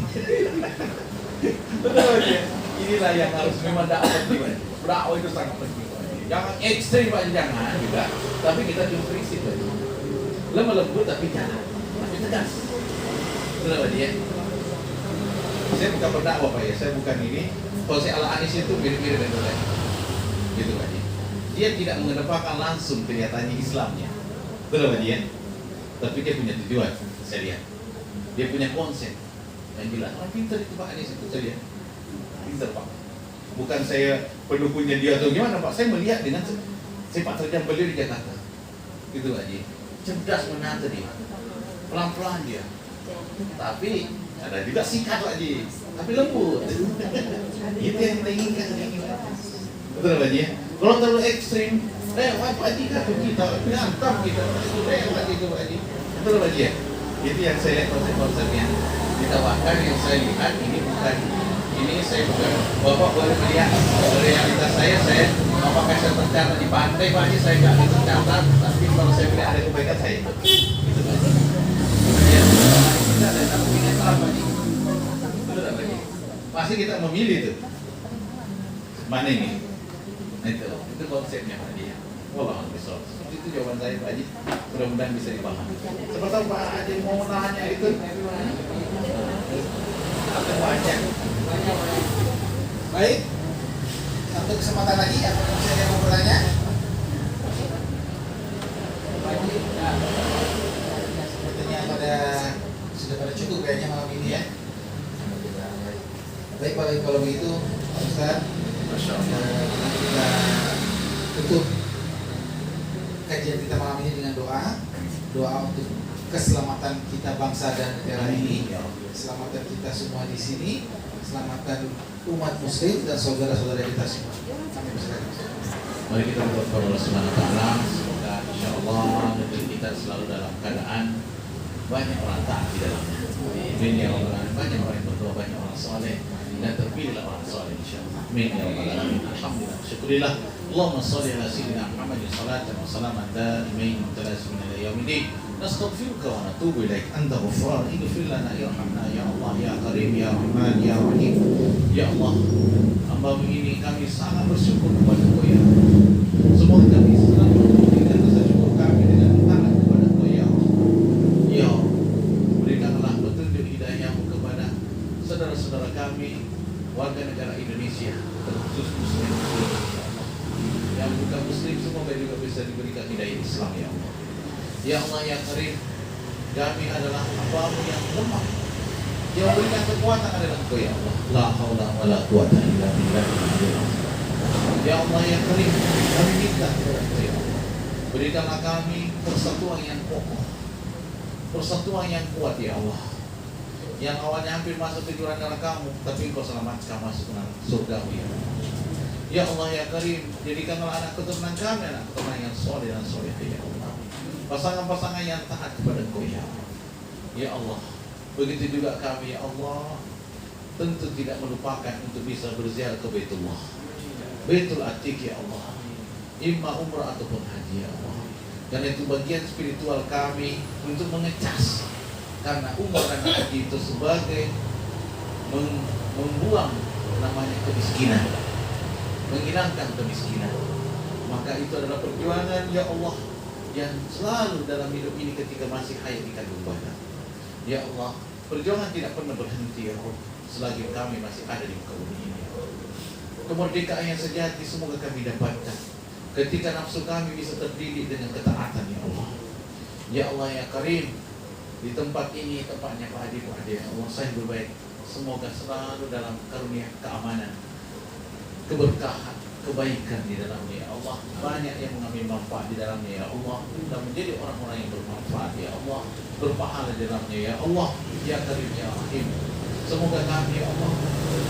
Betul Pak Haji? Inilah yang harus memang dakwah penting. Dakwah itu sangat penting Pak Haji. Jangan ekstrim Pak Haji, jangan juga. Tapi kita juga prinsip Pak Haji. Lemah lembut tapi jangan, tapi tegas. Betul Pak Haji ya? Saya bukan berdakwah Pak ya, saya bukan ini. Kalau saya Al-Anis itu mirip-mirip dengan Pak gitu Pak Haji. Dia tidak mengedepankan langsung kelihatannya Islamnya. Betul Pak Haji ya? Tapi dia punya tujuan, saya lihat. Dia punya konsep yang jelas. Orang pintar itu Pak Anies itu saya lihat. Pintar Pak. Bukan saya pendukungnya dia atau gimana Pak. Saya melihat dengan sepak terjang beliau di Jakarta. Gitu Pak Haji. Cerdas menata dia. Pelan-pelan dia. Tapi ada juga sikat Pak Haji. Tapi lembut. Itu yang kita inginkan. Betul Pak Haji ya? Kalau terlalu ekstrim, Pak Haji kan kita berantem kita. Itu lewat itu Pak Haji. Betul Pak Haji ya? Itu yang saya lihat konsep-konsep yang ditawarkan yang saya lihat ini bukan saya bukan Bapak boleh melihat realitas saya apakah saya tercatat di pantai Pak Haji saya nggak tercatat tapi kalau saya melihat ada kebaikan saya itu Pak Haji. Ya, kita ada satu pilihan Pak Haji. Betul Pak Haji? Pasti kita memilih itu mana ini? Nah, itu konsepnya Pak Haji. Wallah besok. Itu jawaban saya Pak Haji. Mudah-mudahan bisa dipahami. Seperti Pak Haji mau nanya itu atau banyak. Baik. Satu kesempatan lagi apa yang saya mau bertanya? Sepertinya sudah pada cukup kayaknya malam ini ya. Baik kalau begitu Ustaz, Masya Allah. Kita tutup kajian kita malam ini dengan doa untuk keselamatan kita bangsa dan negara ini, keselamatan kita semua di sini, keselamatan umat muslim dan saudara-saudara kita semua. Amin. Mari kita berdoa kepada Allah Subhanahu wa taala, semoga insyaallah negeri kita selalu dalam keadaan banyak orang taat di dalamnya. Amin ya rabbal alamin. Banyak orang yang berdoa, banyak orang saleh dan terpilihlah orang saleh insyaallah. Amin ya rabbal alamin. Alhamdulillah. Syukurillah. Allahumma shalli ala sayyidina Muhammadin salatan wa salaman daimain mutalazimin ila yaumil nastaghfiruka wa natubu ilaik anta ghafurur rahim ighfir lana yarhamna ya Allah ya Karim ya Rahman ya Rahim ya Allah. Hamba ini kami sangat bersyukur kepada Engkau ya Allah. Semoga kami selalu memberikan rasa syukur kami dengan tangan kepada Engkau ya Allah. Ya Allah, berikanlah petunjuk hidayah-Mu kepada saudara-saudara kami warga negara Indonesia, terkhusus muslim ya Allah. Yang bukan muslim semoga juga bisa diberikan hidayah Islam ya Allah. Ya Allah ya Karim, kami adalah hamba-Mu yang lemah, Yang memberikan kekuatan adalah Engkau ya Allah. La haula wala quwata illa billah. Ya Allah yang Karim, kami minta kepada Engkau ya Allah. Berikanlah kami persatuan yang kokoh, persatuan yang kuat ya Allah. Yang awalnya hampir masuk ke jurang neraka-Mu, tapi Engkau selamatkan masuk ke surga ya Allah. Ya Allah ya Karim, jadikanlah anak keturunan kami anak keturunan yang soleh dan soleh ya Allah. Pasangan-pasangan yang taat kepada Engkau ya Allah. Ya Allah, begitu juga kami ya Allah, tentu tidak melupakan untuk bisa berziarah ke Baitullah, Baitul Atiq ya Allah, imma umrah ataupun haji ya Allah. Karena itu bagian spiritual kami untuk mengecas, karena umrah dan haji itu sebagai membuang namanya kemiskinan, menghilangkan kemiskinan. Maka itu adalah perjuangan ya Allah yang selalu dalam hidup ini ketika masih hayat di kandung badan. Ya Allah, perjuangan tidak pernah berhenti ya Allah, selagi kami masih ada di muka bumi ini ya Allah. Kemerdekaan yang sejati semoga kami dapatkan ketika nafsu kami bisa terdidik dengan ketaatan ya Allah. Ya Allah ya Karim, di tempat ini tempatnya Pak Adi ya Allah, saya berbaik. Semoga selalu dalam karunia keamanan, keberkahan, kebaikan di dalamnya ya Allah. Banyak yang mengambil manfaat di dalamnya ya Allah, dan menjadi orang-orang yang bermanfaat ya Allah, berpahala di dalamnya ya Allah. Ya Karim ya Rahim, semoga kami ya Allah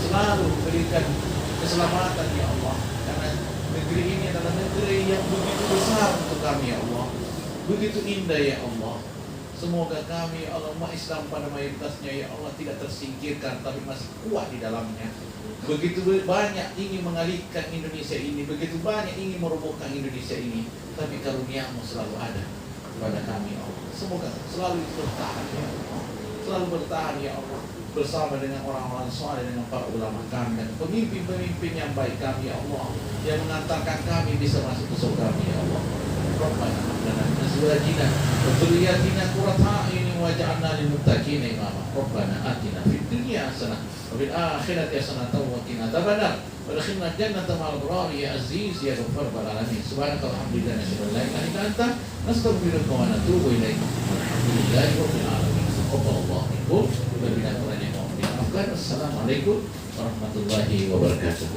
selalu berikan keselamatan ya Allah, karena negeri ini adalah negeri yang begitu besar untuk kami ya Allah, begitu indah ya Allah. Semoga kami ya Allah, umat Islam pada mayoritasnya ya Allah tidak tersingkirkan, tapi masih kuat di dalamnya. Begitu banyak ingin mengalihkan Indonesia ini, begitu banyak ingin merobohkan Indonesia ini, tapi karunia-Mu selalu ada kepada kami ya Allah. Semoga selalu itu bertahan ya Allah, selalu bertahan ya Allah, bersama dengan orang-orang saleh, dengan para ulama kami dan pemimpin-pemimpin yang baik kami ya Allah, yang mengantarkan kami bisa masuk ke surga ya Allah. Rabbana hab lana min azwajina wa dhurriyyatina qurrata a'yunin waj'alna lil muttaqina imama. Rabbana atina fid dunya hasanah wa fil akhirati hasanah wa qina adzabannar. Wadkhilna jannata ma'al abrar ya aziz ya ghaffar bil alamin. Subhanaka walhamdulillah la ilaha illa anta nastaghfiruka wa natubu ilaik. Alhamdulillahi rabbil alamin. Allahu akbar. Assalamualaikum warahmatullahi wabarakatuh.